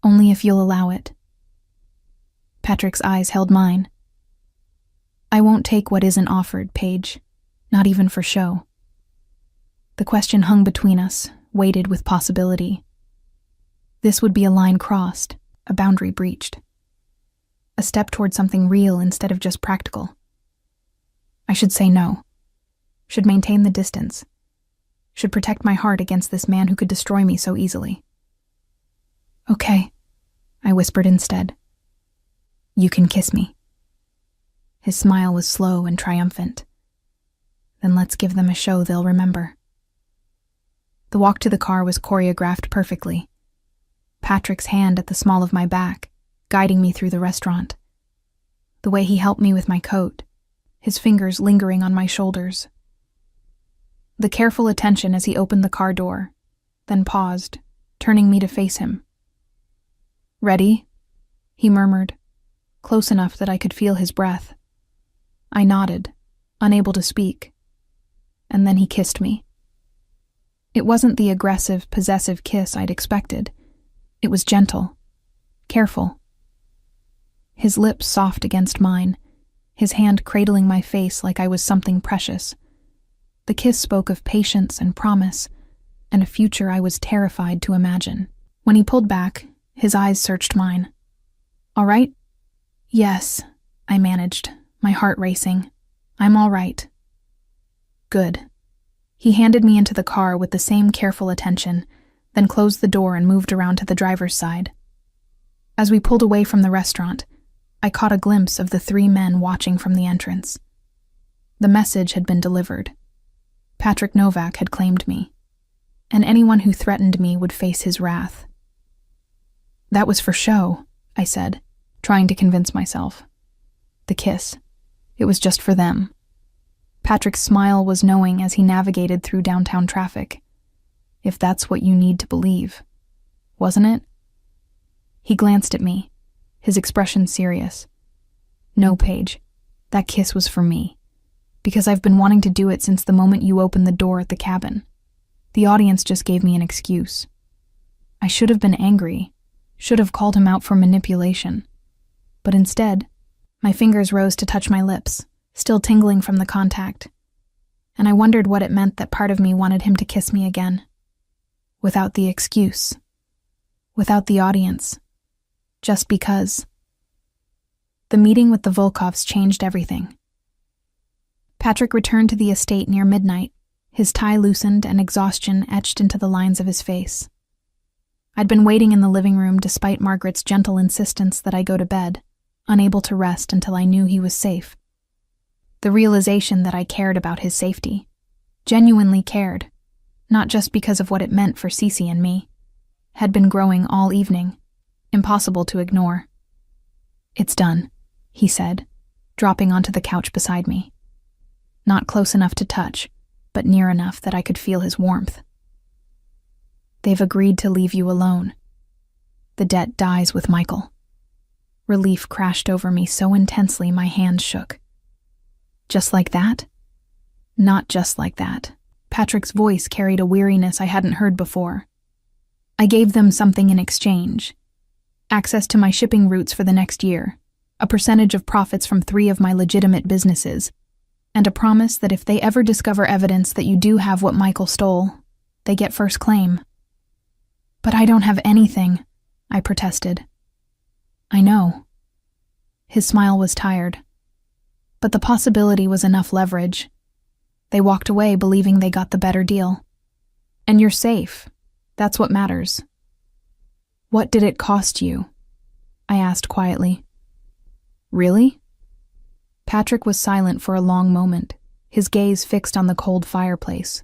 Only if you'll allow it. Patrick's eyes held mine. I won't take what isn't offered, Paige, not even for show. The question hung between us, weighted with possibility. This would be a line crossed, a boundary breached. A step toward something real instead of just practical. I should say no. Should maintain the distance. Should protect my heart against this man who could destroy me so easily. Okay, I whispered instead. You can kiss me. His smile was slow and triumphant. Then let's give them a show they'll remember. The walk to the car was choreographed perfectly. Patrick's hand at the small of my back, guiding me through the restaurant. The way he helped me with my coat, his fingers lingering on my shoulders. The careful attention as he opened the car door, then paused, turning me to face him. "Ready?" he murmured, close enough that I could feel his breath. I nodded, unable to speak, and then he kissed me. It wasn't the aggressive, possessive kiss I'd expected. It was gentle, careful. His lips soft against mine, his hand cradling my face like I was something precious. The kiss spoke of patience and promise, and a future I was terrified to imagine. When he pulled back, his eyes searched mine. "All right?" "Yes," I managed, my heart racing. "I'm all right." "Good." He handed me into the car with the same careful attention, then closed the door and moved around to the driver's side. As we pulled away from the restaurant, I caught a glimpse of the 3 men watching from the entrance. The message had been delivered. Patrick Novak had claimed me, and anyone who threatened me would face his wrath. "That was for show," I said, trying to convince myself. The kiss. It was just for them. Patrick's smile was knowing as he navigated through downtown traffic. If that's what you need to believe. Wasn't it? He glanced at me, his expression serious. "No, Paige. That kiss was for me. Because I've been wanting to do it since the moment you opened the door at the cabin. The audience just gave me an excuse. I should have been angry, should have called him out for manipulation. But instead, my fingers rose to touch my lips, still tingling from the contact. And I wondered what it meant that part of me wanted him to kiss me again. Without the excuse. Without the audience. Just because. The meeting with the Volkovs changed everything. Patrick returned to the estate near midnight, his tie loosened and exhaustion etched into the lines of his face. I'd been waiting in the living room despite Margaret's gentle insistence that I go to bed, unable to rest until I knew he was safe. The realization that I cared about his safety. Genuinely cared, not just because of what it meant for Cece and me, had been growing all evening, impossible to ignore. "It's done," he said, dropping onto the couch beside me. Not close enough to touch, but near enough that I could feel his warmth. "They've agreed to leave you alone. The debt dies with Michael." Relief crashed over me so intensely my hands shook. "Just like that?" "Not just like that." Patrick's voice carried a weariness I hadn't heard before. "I gave them something in exchange. Access to my shipping routes for the next year, a percentage of profits from 3 of my legitimate businesses, and a promise that if they ever discover evidence that you do have what Michael stole, they get first claim." "But I don't have anything," I protested. "I know." His smile was tired. But the possibility was enough leverage. They walked away believing they got the better deal. "And you're safe. That's what matters." "What did it cost you?" I asked quietly. "Really?" Patrick was silent for a long moment, his gaze fixed on the cold fireplace.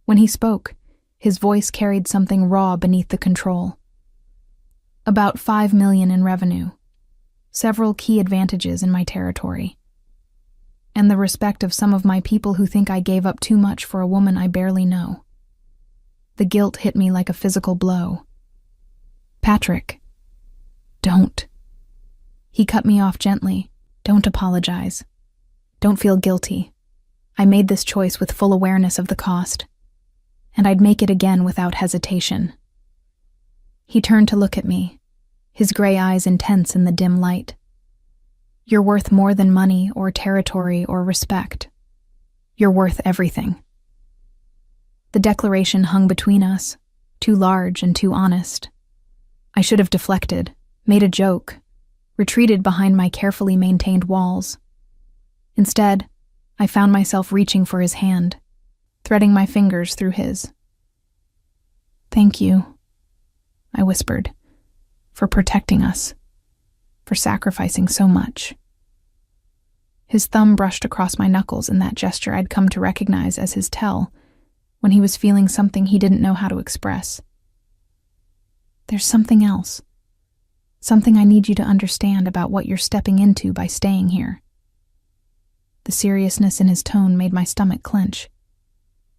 When he spoke, his voice carried something raw beneath the control. "About $5 million in revenue. Several key advantages in my territory. And the respect of some of my people who think I gave up too much for a woman I barely know." The guilt hit me like a physical blow. "Patrick, don't." He cut me off gently. "Don't apologize. Don't feel guilty. I made this choice with full awareness of the cost, and I'd make it again without hesitation." He turned to look at me, his gray eyes intense in the dim light. "You're worth more than money or territory or respect. You're worth everything." The declaration hung between us, too large and too honest. I should have deflected, made a joke, retreated behind my carefully maintained walls. Instead, I found myself reaching for his hand, threading my fingers through his. "Thank you," I whispered, "for protecting us, for sacrificing so much." His thumb brushed across my knuckles in that gesture I'd come to recognize as his tell, when he was feeling something he didn't know how to express. There's something else. Something I need you to understand about what you're stepping into by staying here. The seriousness in his tone made my stomach clench.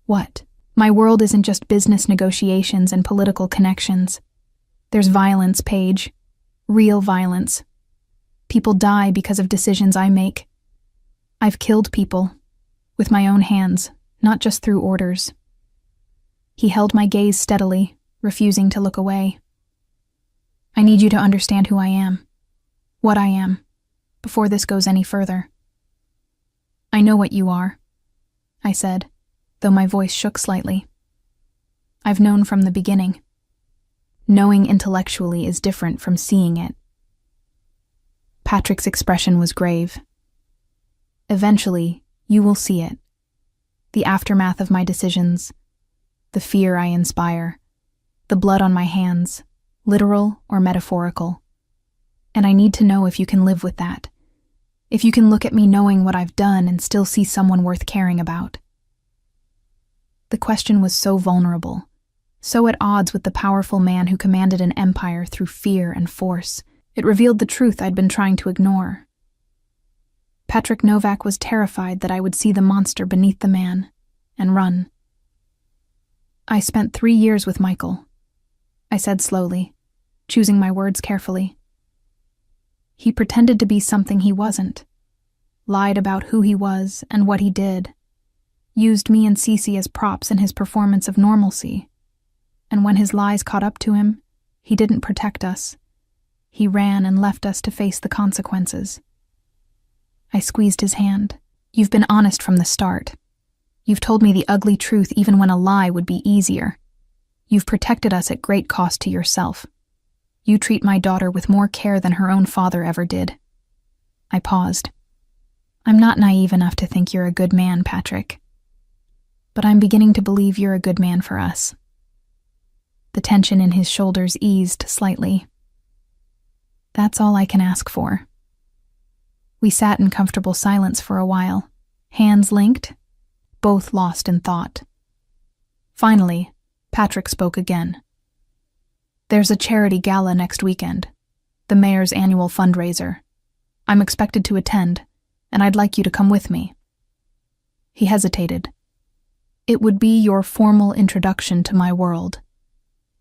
What? My world isn't just business negotiations and political connections. There's violence, Paige. Real violence. People die because of decisions I make. I've killed people. With my own hands, not just through orders. He held my gaze steadily, refusing to look away. I need you to understand who I am. What I am. Before this goes any further. I know what you are, I said, though my voice shook slightly. I've known from the beginning. Knowing intellectually is different from seeing it. Patrick's expression was grave. Eventually, you will see it. The aftermath of my decisions, the fear I inspire, the blood on my hands, literal or metaphorical. And I need to know if you can live with that. If you can look at me knowing what I've done and still see someone worth caring about. The question was so vulnerable, so at odds with the powerful man who commanded an empire through fear and force. It revealed the truth I'd been trying to ignore. Patrick Novak was terrified that I would see the monster beneath the man and run. I spent 3 years with Michael, I said slowly, choosing my words carefully. He pretended to be something he wasn't, lied about who he was and what he did, used me and Cece as props in his performance of normalcy. And when his lies caught up to him, he didn't protect us. He ran and left us to face the consequences. I squeezed his hand. You've been honest from the start. You've told me the ugly truth even when a lie would be easier. You've protected us at great cost to yourself. You treat my daughter with more care than her own father ever did. I paused. I'm not naive enough to think you're a good man, Patrick. But I'm beginning to believe you're a good man for us. The tension in his shoulders eased slightly. That's all I can ask for. We sat in comfortable silence for a while, hands linked, both lost in thought. Finally, Patrick spoke again. There's a charity gala next weekend, the mayor's annual fundraiser. I'm expected to attend, and I'd like you to come with me. He hesitated. It would be your formal introduction to my world.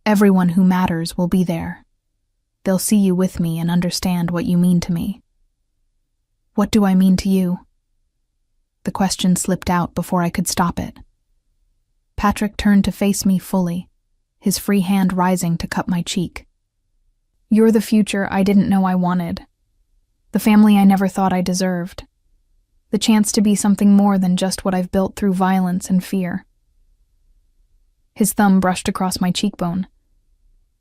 Everyone who matters will be there. They'll see you with me and understand what you mean to me. What do I mean to you? The question slipped out before I could stop it. Patrick turned to face me fully, his free hand rising to cup my cheek. You're the future I didn't know I wanted. The family I never thought I deserved. The chance to be something more than just what I've built through violence and fear. His thumb brushed across my cheekbone.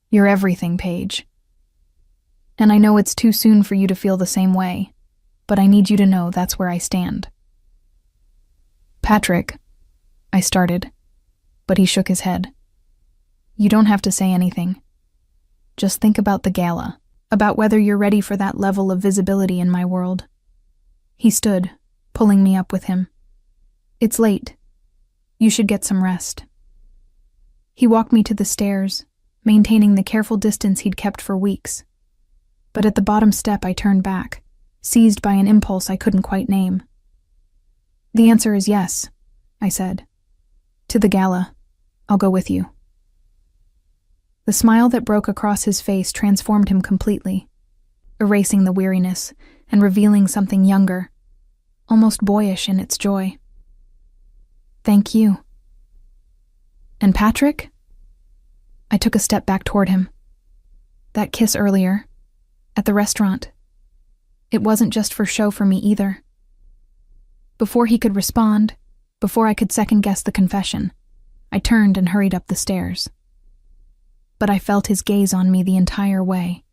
You're everything, Paige. And I know it's too soon for you to feel the same way, but I need you to know that's where I stand. Patrick, I started, but he shook his head. You don't have to say anything. Just think about the gala, about whether you're ready for that level of visibility in my world. He stood, pulling me up with him. It's late. You should get some rest. He walked me to the stairs, maintaining the careful distance he'd kept for weeks. But at the bottom step I turned back, seized by an impulse I couldn't quite name. The answer is yes, I said. To the gala. I'll go with you. The smile that broke across his face transformed him completely, erasing the weariness and revealing something younger, almost boyish in its joy. Thank you. And Patrick? I took a step back toward him. That kiss earlier, at the restaurant, it wasn't just for show for me either. Before he could respond, before I could second-guess the confession, I turned and hurried up the stairs. But I felt his gaze on me the entire way,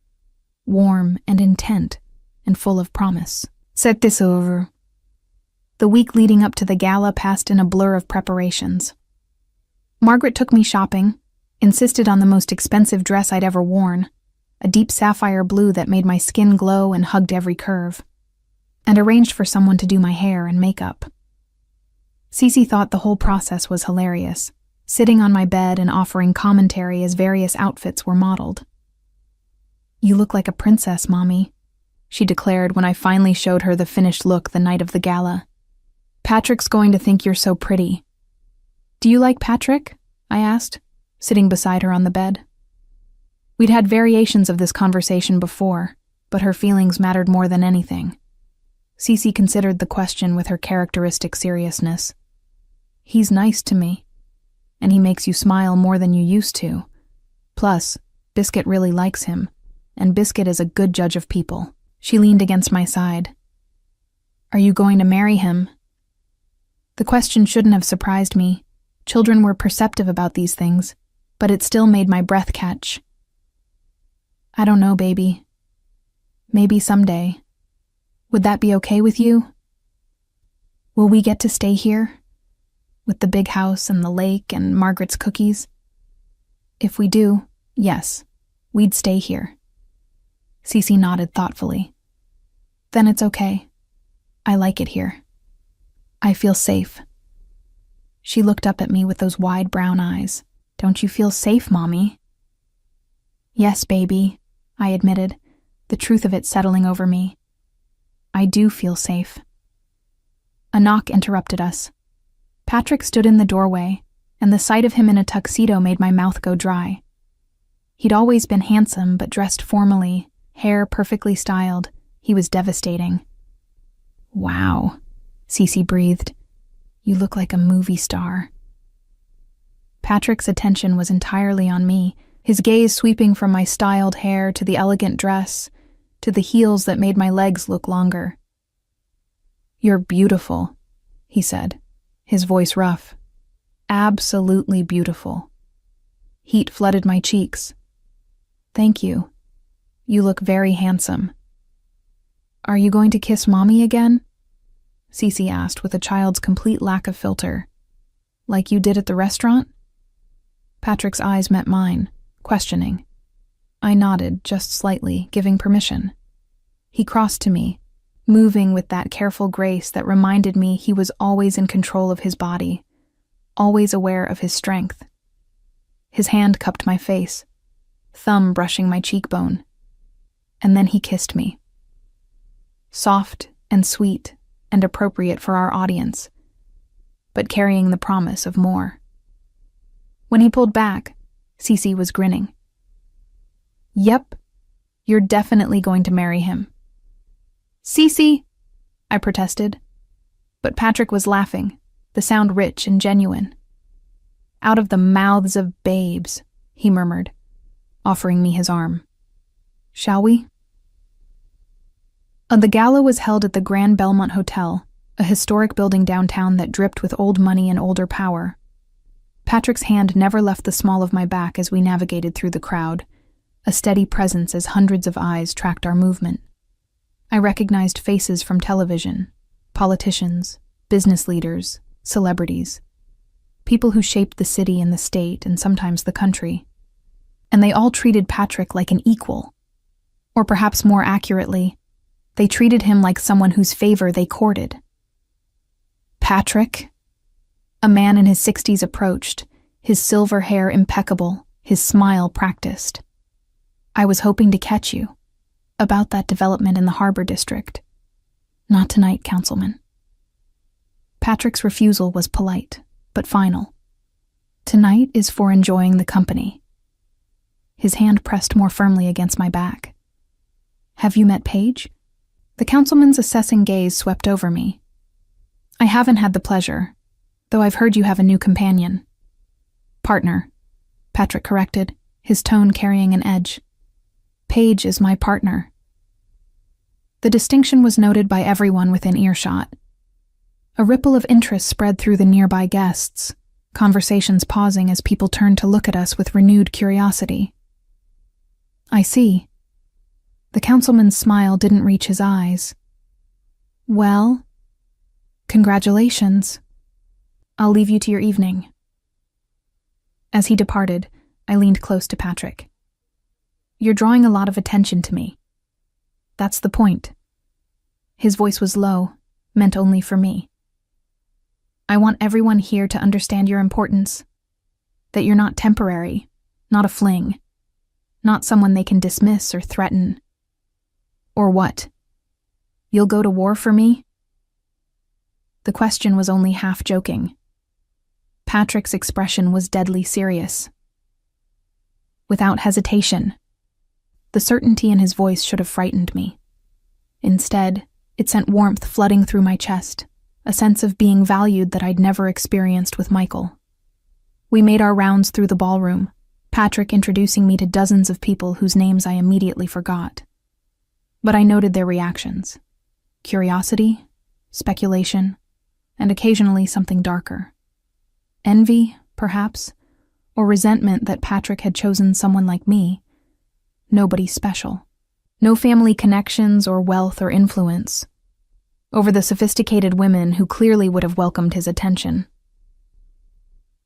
warm and intent and full of promise. Set this over. The week leading up to the gala passed in a blur of preparations. Margaret took me shopping, insisted on the most expensive dress I'd ever worn, a deep sapphire blue that made my skin glow and hugged every curve. and arranged for someone to do my hair and makeup. Cece thought the whole process was hilarious, sitting on my bed and offering commentary as various outfits were modeled. "You look like a princess, Mommy," she declared when I finally showed her the finished look the night of the gala. "Patrick's going to think you're so pretty." "Do you like Patrick?" I asked, sitting beside her on the bed. We'd had variations of this conversation before, but her feelings mattered more than anything. Cece considered the question with her characteristic seriousness. "He's nice to me, and he makes you smile more than you used to. Plus, Biscuit really likes him, and Biscuit is a good judge of people." She leaned against my side. "Are you going to marry him?" The question shouldn't have surprised me. Children were perceptive about these things, but it still made my breath catch. "I don't know, baby. Maybe someday. Would that be okay with you? Will we get to stay here? With the big house and the lake and Margaret's cookies? If we do, yes, we'd stay here." Cece nodded thoughtfully. "Then it's okay. I like it here. I feel safe." She looked up at me with those wide brown eyes. "Don't you feel safe, Mommy?" "Yes, baby," I admitted, the truth of it settling over me. "I do feel safe." A knock interrupted us. Patrick stood in the doorway, and the sight of him in a tuxedo made my mouth go dry. He'd always been handsome, but dressed formally, hair perfectly styled. He was devastating. "Wow," Cece breathed. "You look like a movie star." Patrick's attention was entirely on me, his gaze sweeping from my styled hair to the elegant dress, to the heels that made my legs look longer. "You're beautiful," he said, his voice rough. "Absolutely beautiful." Heat flooded my cheeks. "Thank you. You look very handsome." "Are you going to kiss Mommy again?" Cece asked with a child's complete lack of filter. "Like you did at the restaurant?" Patrick's eyes met mine, questioning. I nodded, just slightly, giving permission. He crossed to me, moving with that careful grace that reminded me he was always in control of his body, always aware of his strength. His hand cupped my face, thumb brushing my cheekbone, and then he kissed me. Soft and sweet and appropriate for our audience, but carrying the promise of more. When he pulled back, Cece was grinning. "Yep, you're definitely going to marry him." "Cece!" I protested. But Patrick was laughing, the sound rich and genuine. "Out of the mouths of babes," he murmured, offering me his arm. "Shall we?" The gala was held at the Grand Belmont Hotel, a historic building downtown that dripped with old money and older power. Patrick's hand never left the small of my back as we navigated through the crowd, a steady presence as hundreds of eyes tracked our movement. I recognized faces from television, politicians, business leaders, celebrities, people who shaped the city and the state and sometimes the country. And they all treated Patrick like an equal. Or perhaps more accurately, they treated him like someone whose favor they courted. "Patrick?" A man in his 60s approached, his silver hair impeccable, his smile practiced. "I was hoping to catch you. About that development in the Harbor District." "Not tonight, Councilman." Patrick's refusal was polite, but final. "Tonight is for enjoying the company." His hand pressed more firmly against my back. "Have you met Paige?" The councilman's assessing gaze swept over me. "I haven't had the pleasure, though I've heard you have a new companion." "Partner," Patrick corrected, his tone carrying an edge. "Paige is my partner." The distinction was noted by everyone within earshot. A ripple of interest spread through the nearby guests, conversations pausing as people turned to look at us with renewed curiosity. "I see." The councilman's smile didn't reach his eyes. "Well, congratulations. I'll leave you to your evening." As he departed, I leaned close to Patrick. "You're drawing a lot of attention to me." "That's the point." His voice was low, meant only for me. I want everyone here to understand your importance. That you're not temporary, not a fling, not someone they can dismiss or threaten. Or what? You'll go to war for me? The question was only half joking. Patrick's expression was deadly serious. Without hesitation. The certainty in his voice should have frightened me. Instead, it sent warmth flooding through my chest, a sense of being valued that I'd never experienced with Michael. We made our rounds through the ballroom, Patrick introducing me to dozens of people whose names I immediately forgot. But I noted their reactions. Curiosity, speculation, and occasionally something darker. Envy, perhaps, or resentment that Patrick had chosen someone like me. Nobody special. No family connections or wealth or influence. Over the sophisticated women who clearly would have welcomed his attention.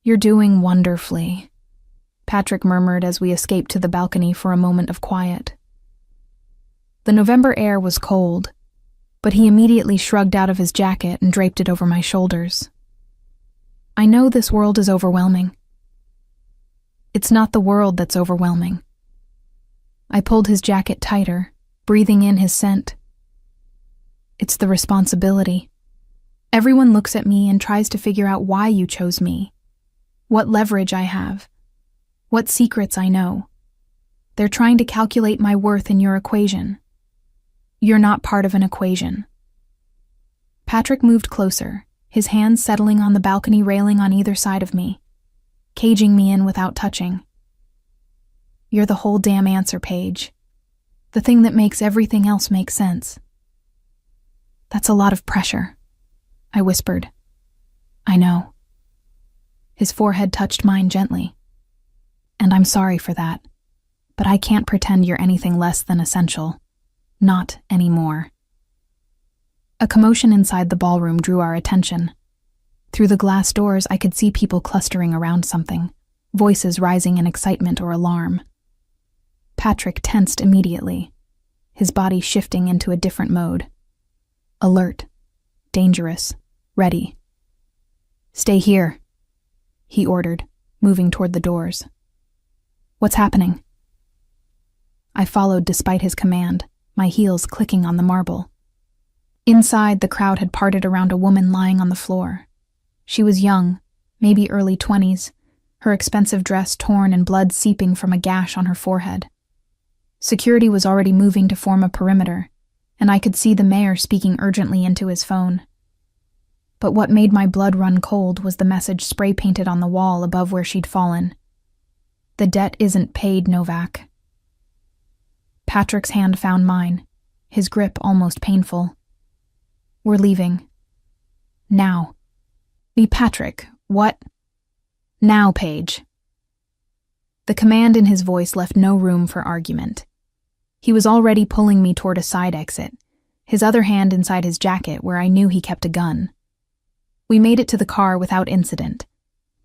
"You're doing wonderfully," Patrick murmured as we escaped to the balcony for a moment of quiet. The November air was cold, but he immediately shrugged out of his jacket and draped it over my shoulders. "I know this world is overwhelming. It's not the world that's overwhelming." I pulled his jacket tighter, breathing in his scent. "It's the responsibility. Everyone looks at me and tries to figure out why you chose me, what leverage I have, what secrets I know. They're trying to calculate my worth in your equation. You're not part of an equation." Patrick moved closer, his hands settling on the balcony railing on either side of me, caging me in without touching. "You're the whole damn answer, Paige. The thing that makes everything else make sense." "That's a lot of pressure," I whispered. "I know." His forehead touched mine gently. "And I'm sorry for that, but I can't pretend you're anything less than essential. Not anymore." A commotion inside the ballroom drew our attention. Through the glass doors, I could see people clustering around something, voices rising in excitement or alarm. Patrick tensed immediately, his body shifting into a different mode. Alert, dangerous, ready. "Stay here," he ordered, moving toward the doors. "What's happening?" I followed despite his command, my heels clicking on the marble. Inside, the crowd had parted around a woman lying on the floor. She was young, maybe early 20s, her expensive dress torn and blood seeping from a gash on her forehead. Security was already moving to form a perimeter, and I could see the mayor speaking urgently into his phone. But what made my blood run cold was the message spray-painted on the wall above where she'd fallen. "The debt isn't paid, Novak." Patrick's hand found mine, his grip almost painful. "We're leaving. Now." "Me, Patrick, what?" "Now, Paige." The command in his voice left no room for argument. He was already pulling me toward a side exit, his other hand inside his jacket where I knew he kept a gun. We made it to the car without incident,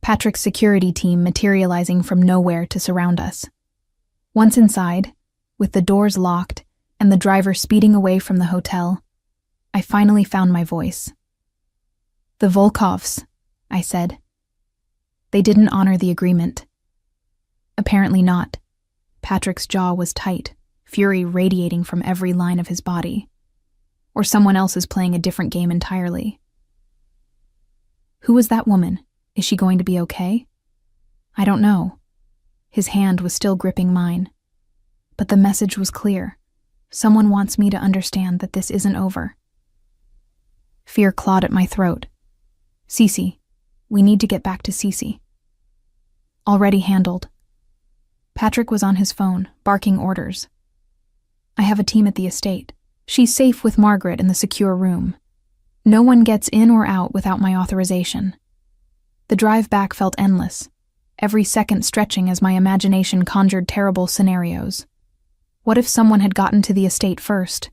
Patrick's security team materializing from nowhere to surround us. Once inside, with the doors locked and the driver speeding away from the hotel, I finally found my voice. "The Volkovs," I said. "They didn't honor the agreement." "Apparently not." Patrick's jaw was tight, fury radiating from every line of his body. Or someone else is playing a different game entirely. "Who was that woman? Is she going to be okay?" "I don't know." His hand was still gripping mine. But the message was clear. Someone wants me to understand that this isn't over. Fear clawed at my throat. "Cece. We need to get back to Cece." "Already handled." Patrick was on his phone, barking orders. "I have a team at the estate. She's safe with Margaret in the secure room. No one gets in or out without my authorization." The drive back felt endless, every second stretching as my imagination conjured terrible scenarios. What if someone had gotten to the estate first?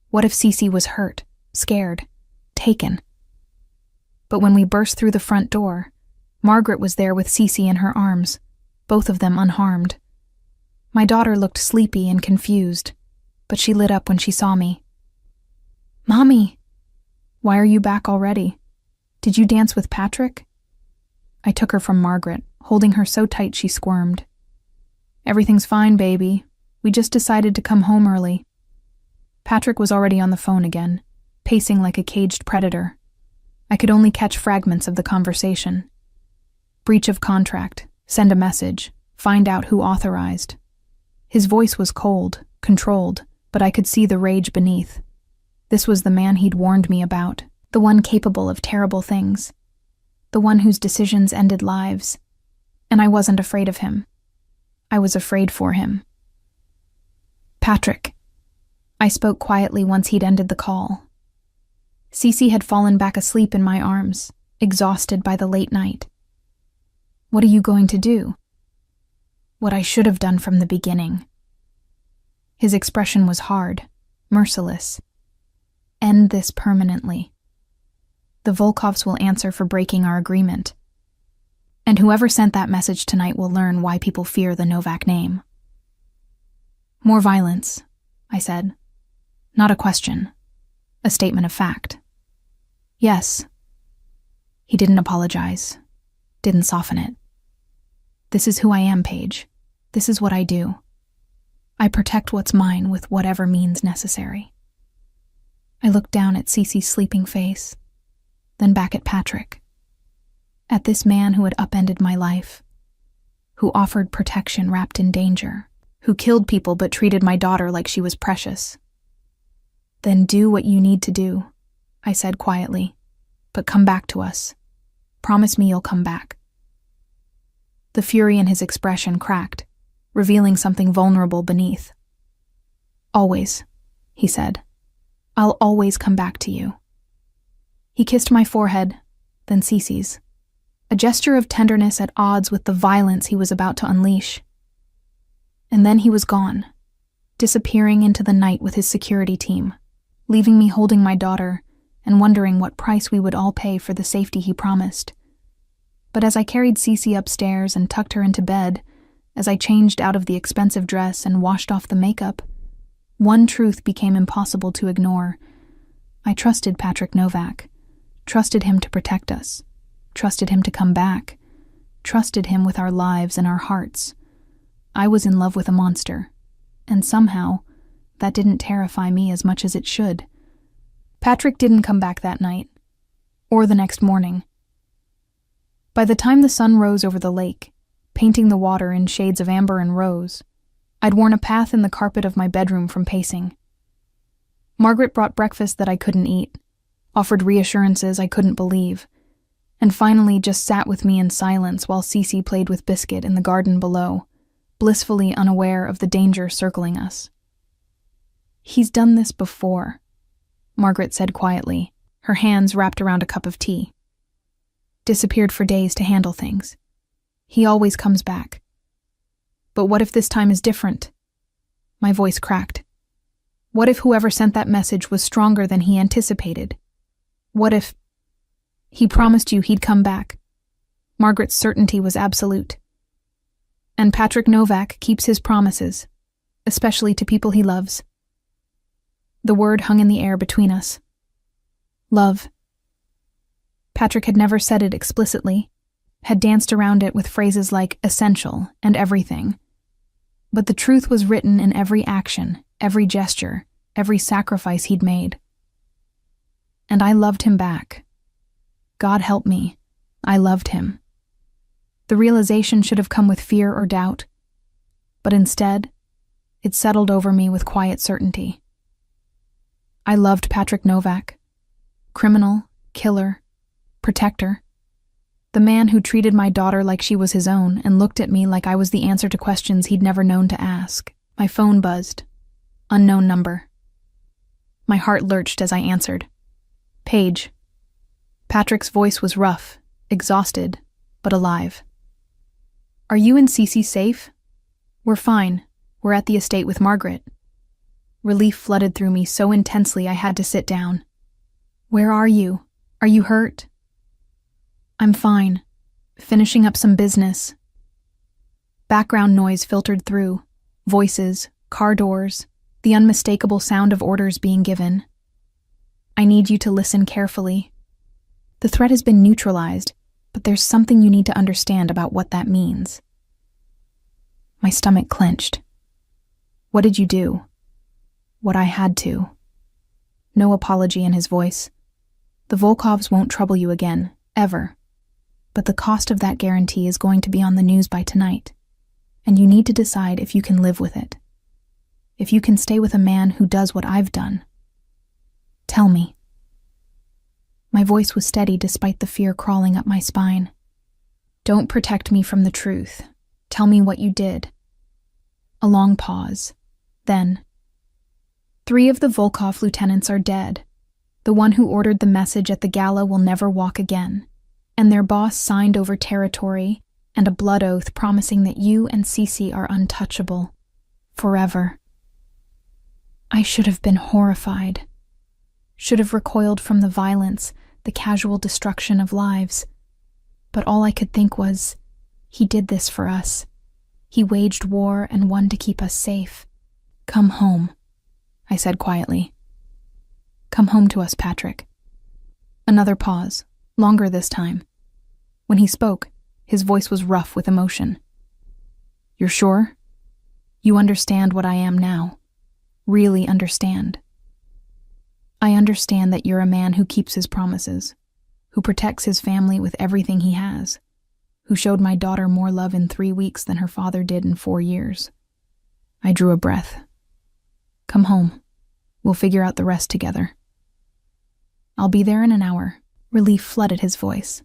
What if Cece was hurt, scared, taken? But when we burst through the front door, Margaret was there with Cece in her arms, both of them unharmed. My daughter looked sleepy and confused, but she lit up when she saw me. Mommy! Why are you back already? Did you dance with Patrick? I took her from Margaret, holding her so tight she squirmed. Everything's fine, baby. We just decided to come home early. Patrick was already on the phone again, pacing like a caged predator. I could only catch fragments of the conversation. Breach of contract, send a message, find out who authorized. His voice was cold, controlled, but I could see the rage beneath. This was the man he'd warned me about, the one capable of terrible things, the one whose decisions ended lives. And I wasn't afraid of him. I was afraid for him. Patrick. I spoke quietly once he'd ended the call. Cece had fallen back asleep in my arms, exhausted by the late night. What are you going to do? What I should have done from the beginning. His expression was hard, merciless. End this permanently. The Volkovs will answer for breaking our agreement. And whoever sent that message tonight will learn why people fear the Novak name. More violence, I said. Not a question. A statement of fact. Yes. He didn't apologize. Didn't soften it. This is who I am, Paige. This is what I do. I protect what's mine with whatever means necessary. I looked down at Cece's sleeping face, then back at Patrick. At this man who had upended my life, who offered protection wrapped in danger, who killed people but treated my daughter like she was precious. Then do what you need to do, I said quietly, but come back to us. Promise me you'll come back. The fury in his expression cracked, revealing something vulnerable beneath. Always, he said. I'll always come back to you. He kissed my forehead, then Cece's, a gesture of tenderness at odds with the violence he was about to unleash. And then he was gone, disappearing into the night with his security team, leaving me holding my daughter and wondering what price we would all pay for the safety he promised. But as I carried Cece upstairs and tucked her into bed, as I changed out of the expensive dress and washed off the makeup, one truth became impossible to ignore. I trusted Patrick Novak, trusted him to protect us, trusted him to come back, trusted him with our lives and our hearts. I was in love with a monster, and somehow, that didn't terrify me as much as it should. Patrick didn't come back that night, or the next morning. By the time the sun rose over the lake, painting the water in shades of amber and rose, I'd worn a path in the carpet of my bedroom from pacing. Margaret brought breakfast that I couldn't eat, offered reassurances I couldn't believe, and finally just sat with me in silence while Cece played with Biscuit in the garden below, blissfully unaware of the danger circling us. He's done this before, Margaret said quietly, her hands wrapped around a cup of tea. Disappeared for days to handle things. He always comes back. But what if this time is different? My voice cracked. What if whoever sent that message was stronger than he anticipated? What if... He promised you he'd come back. Margaret's certainty was absolute. And Patrick Novak keeps his promises, especially to people he loves. The word hung in the air between us. Love. Patrick had never said it explicitly, had danced around it with phrases like essential and everything. But the truth was written in every action, every gesture, every sacrifice he'd made. And I loved him back. God help me, I loved him. The realization should have come with fear or doubt, but instead, it settled over me with quiet certainty. I loved Patrick Novak. Criminal, killer, protector. The man who treated my daughter like she was his own and looked at me like I was the answer to questions he'd never known to ask. My phone buzzed. Unknown number. My heart lurched as I answered. Paige. Patrick's voice was rough, exhausted, but alive. Are you and Cece safe? We're fine. We're at the estate with Margaret. Relief flooded through me so intensely I had to sit down. Where are you? Are you hurt? I'm fine. Finishing up some business. Background noise filtered through. Voices, car doors, the unmistakable sound of orders being given. I need you to listen carefully. The threat has been neutralized, but there's something you need to understand about what that means." My stomach clenched. "What did you do?" "What I had to." No apology in his voice. "The Volkovs won't trouble you again, ever. But the cost of that guarantee is going to be on the news by tonight, and you need to decide if you can live with it. If you can stay with a man who does what I've done. Tell me." My voice was steady despite the fear crawling up my spine. "Don't protect me from the truth. Tell me what you did." A long pause. Then, "3 of the Volkov lieutenants are dead. The one who ordered the message at the gala will never walk again, and their boss signed over territory and a blood oath promising that you and Cece are untouchable. Forever." I should have been horrified. Should have recoiled from the violence, the casual destruction of lives. But all I could think was, he did this for us. He waged war and won to keep us safe. "Come home," I said quietly. "Come home to us, Patrick." Another pause, longer this time. When he spoke, his voice was rough with emotion. "You're sure? You understand what I am now? Really understand?" "I understand that you're a man who keeps his promises, who protects his family with everything he has, who showed my daughter more love in 3 weeks than her father did in 4 years. I drew a breath. "Come home. We'll figure out the rest together." "I'll be there in an hour." Relief flooded his voice.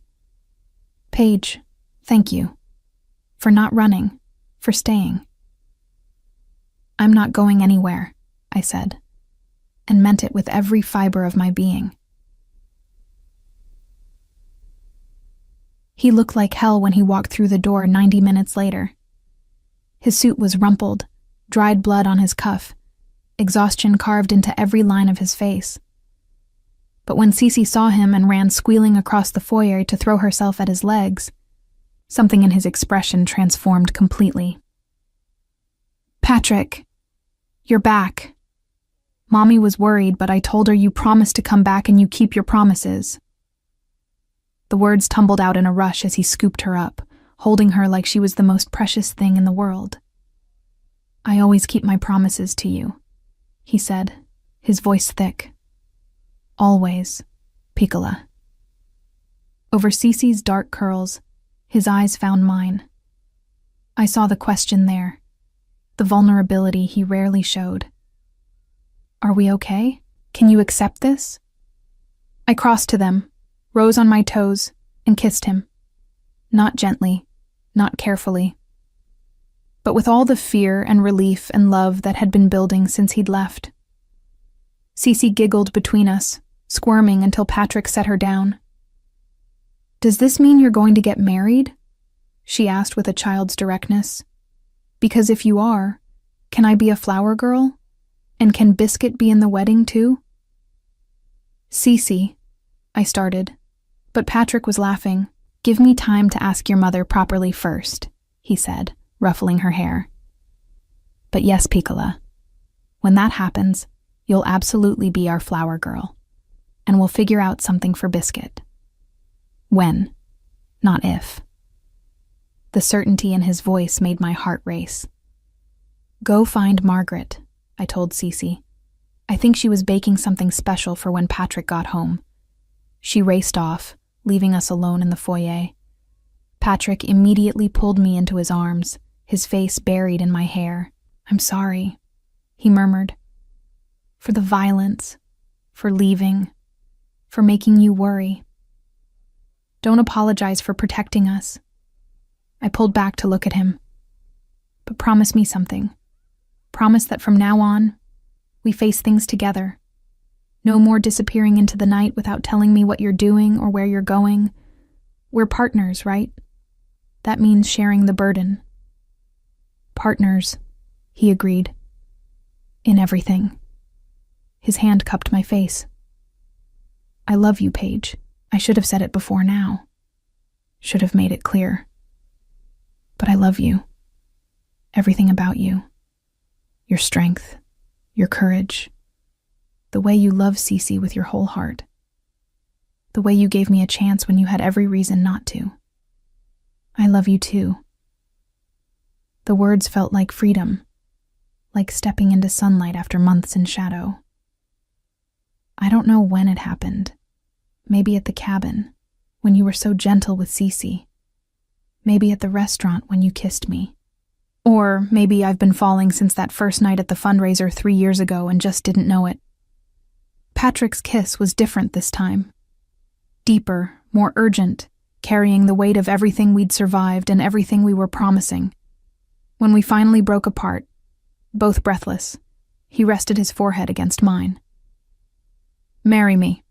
"Paige, thank you. For not running. For staying." "I'm not going anywhere," I said, and meant it with every fiber of my being. He looked like hell when he walked through the door 90 minutes later. His suit was rumpled, dried blood on his cuff, exhaustion carved into every line of his face. But when Cece saw him and ran squealing across the foyer to throw herself at his legs, something in his expression transformed completely. "Patrick, you're back. Mommy was worried, but I told her you promised to come back and you keep your promises." The words tumbled out in a rush as he scooped her up, holding her like she was the most precious thing in the world. "I always keep my promises to you," he said, his voice thick. "Always, Piccola." Over Cece's dark curls, his eyes found mine. I saw the question there, the vulnerability he rarely showed. "Are we okay? Can you accept this?" I crossed to them, rose on my toes, and kissed him. Not gently, not carefully, but with all the fear and relief and love that had been building since he'd left. Cece giggled between us, squirming until Patrick set her down. "Does this mean you're going to get married?" she asked with a child's directness. "Because if you are, can I be a flower girl? And can Biscuit be in the wedding too?" "Cece," I started, but Patrick was laughing. "Give me time to ask your mother properly first," he said, ruffling her hair. "But yes, Piccola, when that happens, you'll absolutely be our flower girl, and we'll figure out something for Biscuit. When, not if." The certainty in his voice made my heart race. "Go find Margaret," I told Cece. "I think she was baking something special for when Patrick got home." She raced off, leaving us alone in the foyer. Patrick immediately pulled me into his arms, his face buried in my hair. "I'm sorry," he murmured. "For the violence, for leaving, for making you worry. Don't apologize for protecting us." I pulled back to look at him. "But promise me something. Promise that from now on, we face things together. No more disappearing into the night without telling me what you're doing or where you're going. We're partners, right? That means sharing the burden." "Partners," he agreed. "In everything." His hand cupped my face. "I love you, Paige. I should have said it before now. Should have made it clear. But I love you. Everything about you. Your strength, your courage, The way you love Cece with your whole heart. The way you gave me a chance when you had every reason not to. I love you too. The words felt like freedom, like stepping into sunlight after months in shadow. I don't know when it happened. Maybe at the cabin, when you were so gentle with Cece. Maybe at the restaurant when you kissed me. Or maybe I've been falling since that first night at the fundraiser 3 years ago and just didn't know it. Patrick's kiss was different this time. Deeper, more urgent, carrying the weight of everything we'd survived and everything we were promising. When we finally broke apart, both breathless, he rested his forehead against mine. "Marry me,"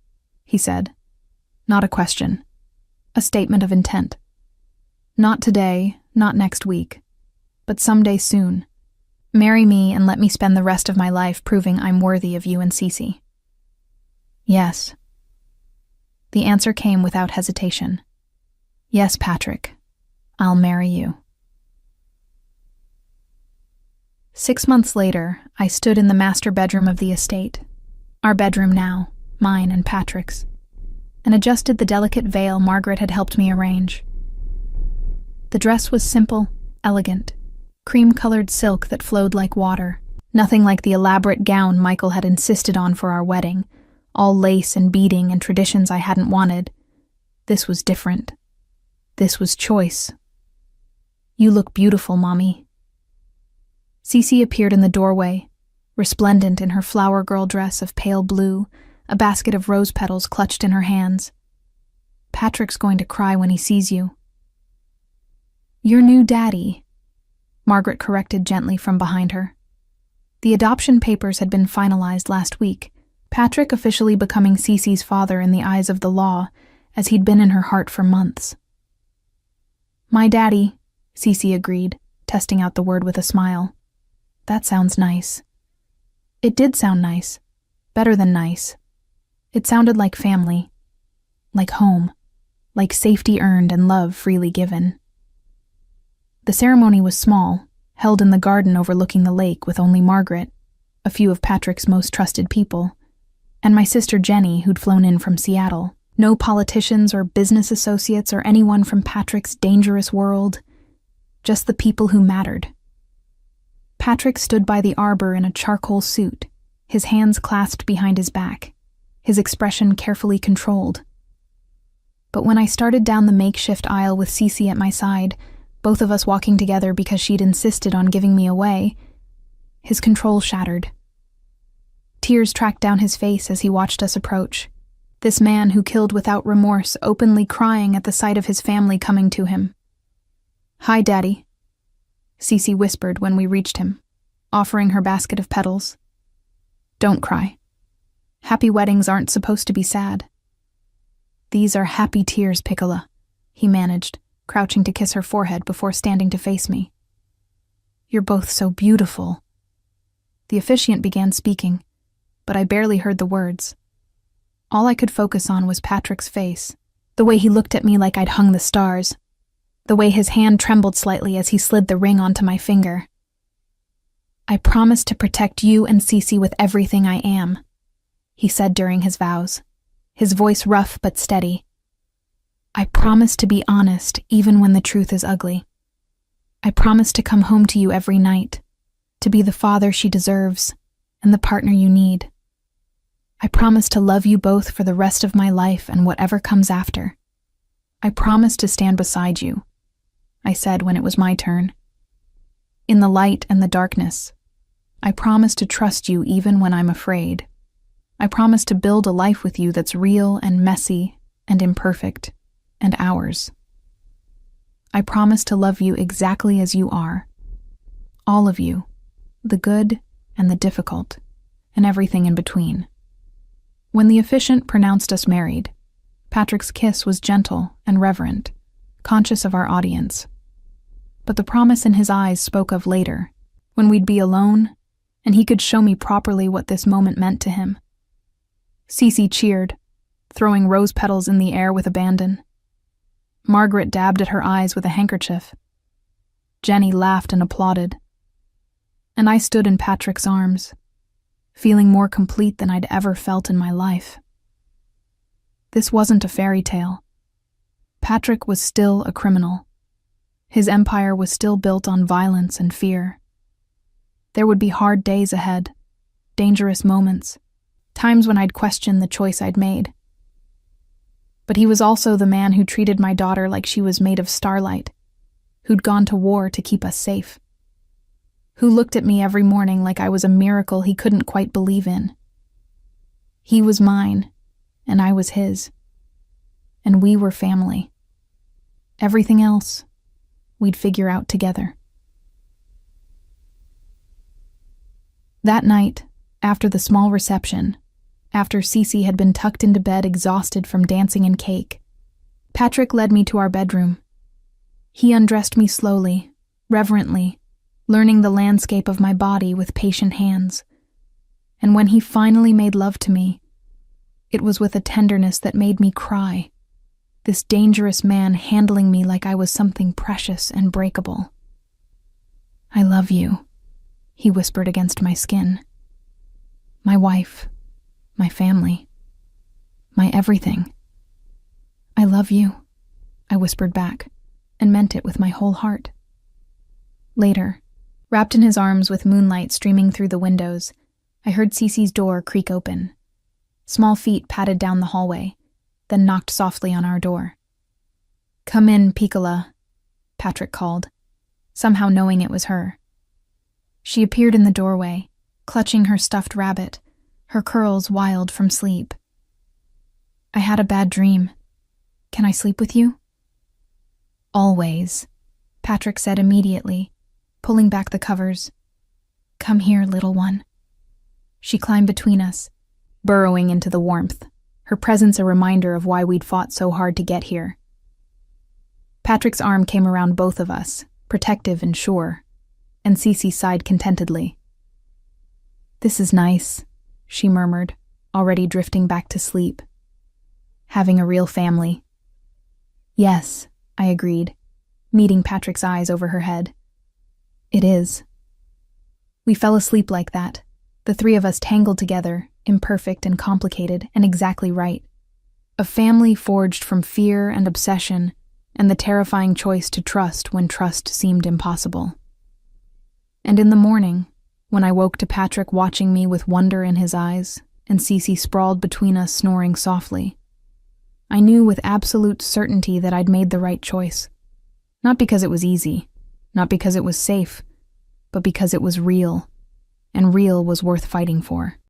he said. Not a question. A statement of intent. Not today, not next week, but someday soon. Marry me and let me spend the rest of my life proving I'm worthy of you and Cece. Yes. The answer came without hesitation. Yes, Patrick, I'll marry you. 6 months later, I stood in the master bedroom of the estate, our bedroom now, mine and Patrick's, and adjusted the delicate veil Margaret had helped me arrange. The dress was simple, elegant, cream-colored silk that flowed like water, nothing like the elaborate gown Michael had insisted on for our wedding, all lace and beading and traditions I hadn't wanted. This was different. This was choice. "You look beautiful, Mommy." Cece appeared in the doorway, resplendent in her flower girl dress of pale blue, a basket of rose petals clutched in her hands. "Patrick's going to cry when he sees you." "Your new daddy," Margaret corrected gently from behind her. The adoption papers had been finalized last week, Patrick officially becoming Cece's father in the eyes of the law, as he'd been in her heart for months. "My daddy," Cece agreed, testing out the word with a smile. "That sounds nice." It did sound nice. Better than nice. It sounded like family. Like home. Like safety earned and love freely given. The ceremony was small, held in the garden overlooking the lake with only Margaret, a few of Patrick's most trusted people, and my sister Jenny, who'd flown in from Seattle. No politicians or business associates or anyone from Patrick's dangerous world. Just the people who mattered. Patrick stood by the arbor in a charcoal suit, his hands clasped behind his back, his expression carefully controlled. But when I started down the makeshift aisle with Cece at my side, both of us walking together because she'd insisted on giving me away, his control shattered. Tears tracked down his face as he watched us approach. This man who killed without remorse, openly crying at the sight of his family coming to him. "Hi, Daddy," Cece whispered when we reached him, offering her basket of petals. "Don't cry. Happy weddings aren't supposed to be sad." "These are happy tears, Piccola," he managed, crouching to kiss her forehead before standing to face me. "You're both so beautiful." The officiant began speaking, but I barely heard the words. All I could focus on was Patrick's face, the way he looked at me like I'd hung the stars, the way his hand trembled slightly as he slid the ring onto my finger. "I promise to protect you and Cece with everything I am," he said during his vows, his voice rough but steady. "I promise to be honest even when the truth is ugly. I promise to come home to you every night, to be the father she deserves and the partner you need. I promise to love you both for the rest of my life and whatever comes after. I promise to stand beside you," I said when it was my turn. "In the light and the darkness. I promise to trust you even when I'm afraid. I promise to build a life with you that's real and messy and imperfect and ours. I promise to love you exactly as you are. All of you, the good and the difficult, and everything in between." When the officiant pronounced us married, Patrick's kiss was gentle and reverent, conscious of our audience. But the promise in his eyes spoke of later, when we'd be alone, and he could show me properly what this moment meant to him. Cece cheered, throwing rose petals in the air with abandon. Margaret dabbed at her eyes with a handkerchief. Jenny laughed and applauded. And I stood in Patrick's arms, feeling more complete than I'd ever felt in my life. This wasn't a fairy tale. Patrick was still a criminal. His empire was still built on violence and fear. There would be hard days ahead, dangerous moments, times when I'd question the choice I'd made. But he was also the man who treated my daughter like she was made of starlight, who'd gone to war to keep us safe, who looked at me every morning like I was a miracle he couldn't quite believe in. He was mine, and I was his. And we were family. Everything else, we'd figure out together. That night, after the small reception, after Cece had been tucked into bed exhausted from dancing and cake, Patrick led me to our bedroom. He undressed me slowly, reverently, learning the landscape of my body with patient hands. And when he finally made love to me, it was with a tenderness that made me cry. This dangerous man handling me like I was something precious and breakable. "I love you," he whispered against my skin. "My wife, my family, my everything." "I love you," I whispered back, and meant it with my whole heart. Later, wrapped in his arms with moonlight streaming through the windows, I heard Cece's door creak open. Small feet padded down the hallway, then knocked softly on our door. "Come in, Piccola," Patrick called, somehow knowing it was her. She appeared in the doorway, clutching her stuffed rabbit, her curls wild from sleep. "I had a bad dream. Can I sleep with you?" "Always," Patrick said immediately, pulling back the covers. "Come here, little one." She climbed between us, burrowing into the warmth, her presence a reminder of why we'd fought so hard to get here. Patrick's arm came around both of us, protective and sure, and Cece sighed contentedly. "This is nice," she murmured, already drifting back to sleep. "Having a real family." "Yes," I agreed, meeting Patrick's eyes over her head. "It is." We fell asleep like that, the three of us tangled together, imperfect and complicated and exactly right. A family forged from fear and obsession and the terrifying choice to trust when trust seemed impossible. And in the morning, when I woke to Patrick watching me with wonder in his eyes and Cece sprawled between us snoring softly, I knew with absolute certainty that I'd made the right choice. Not because it was easy, not because it was safe, but because it was real, and real was worth fighting for.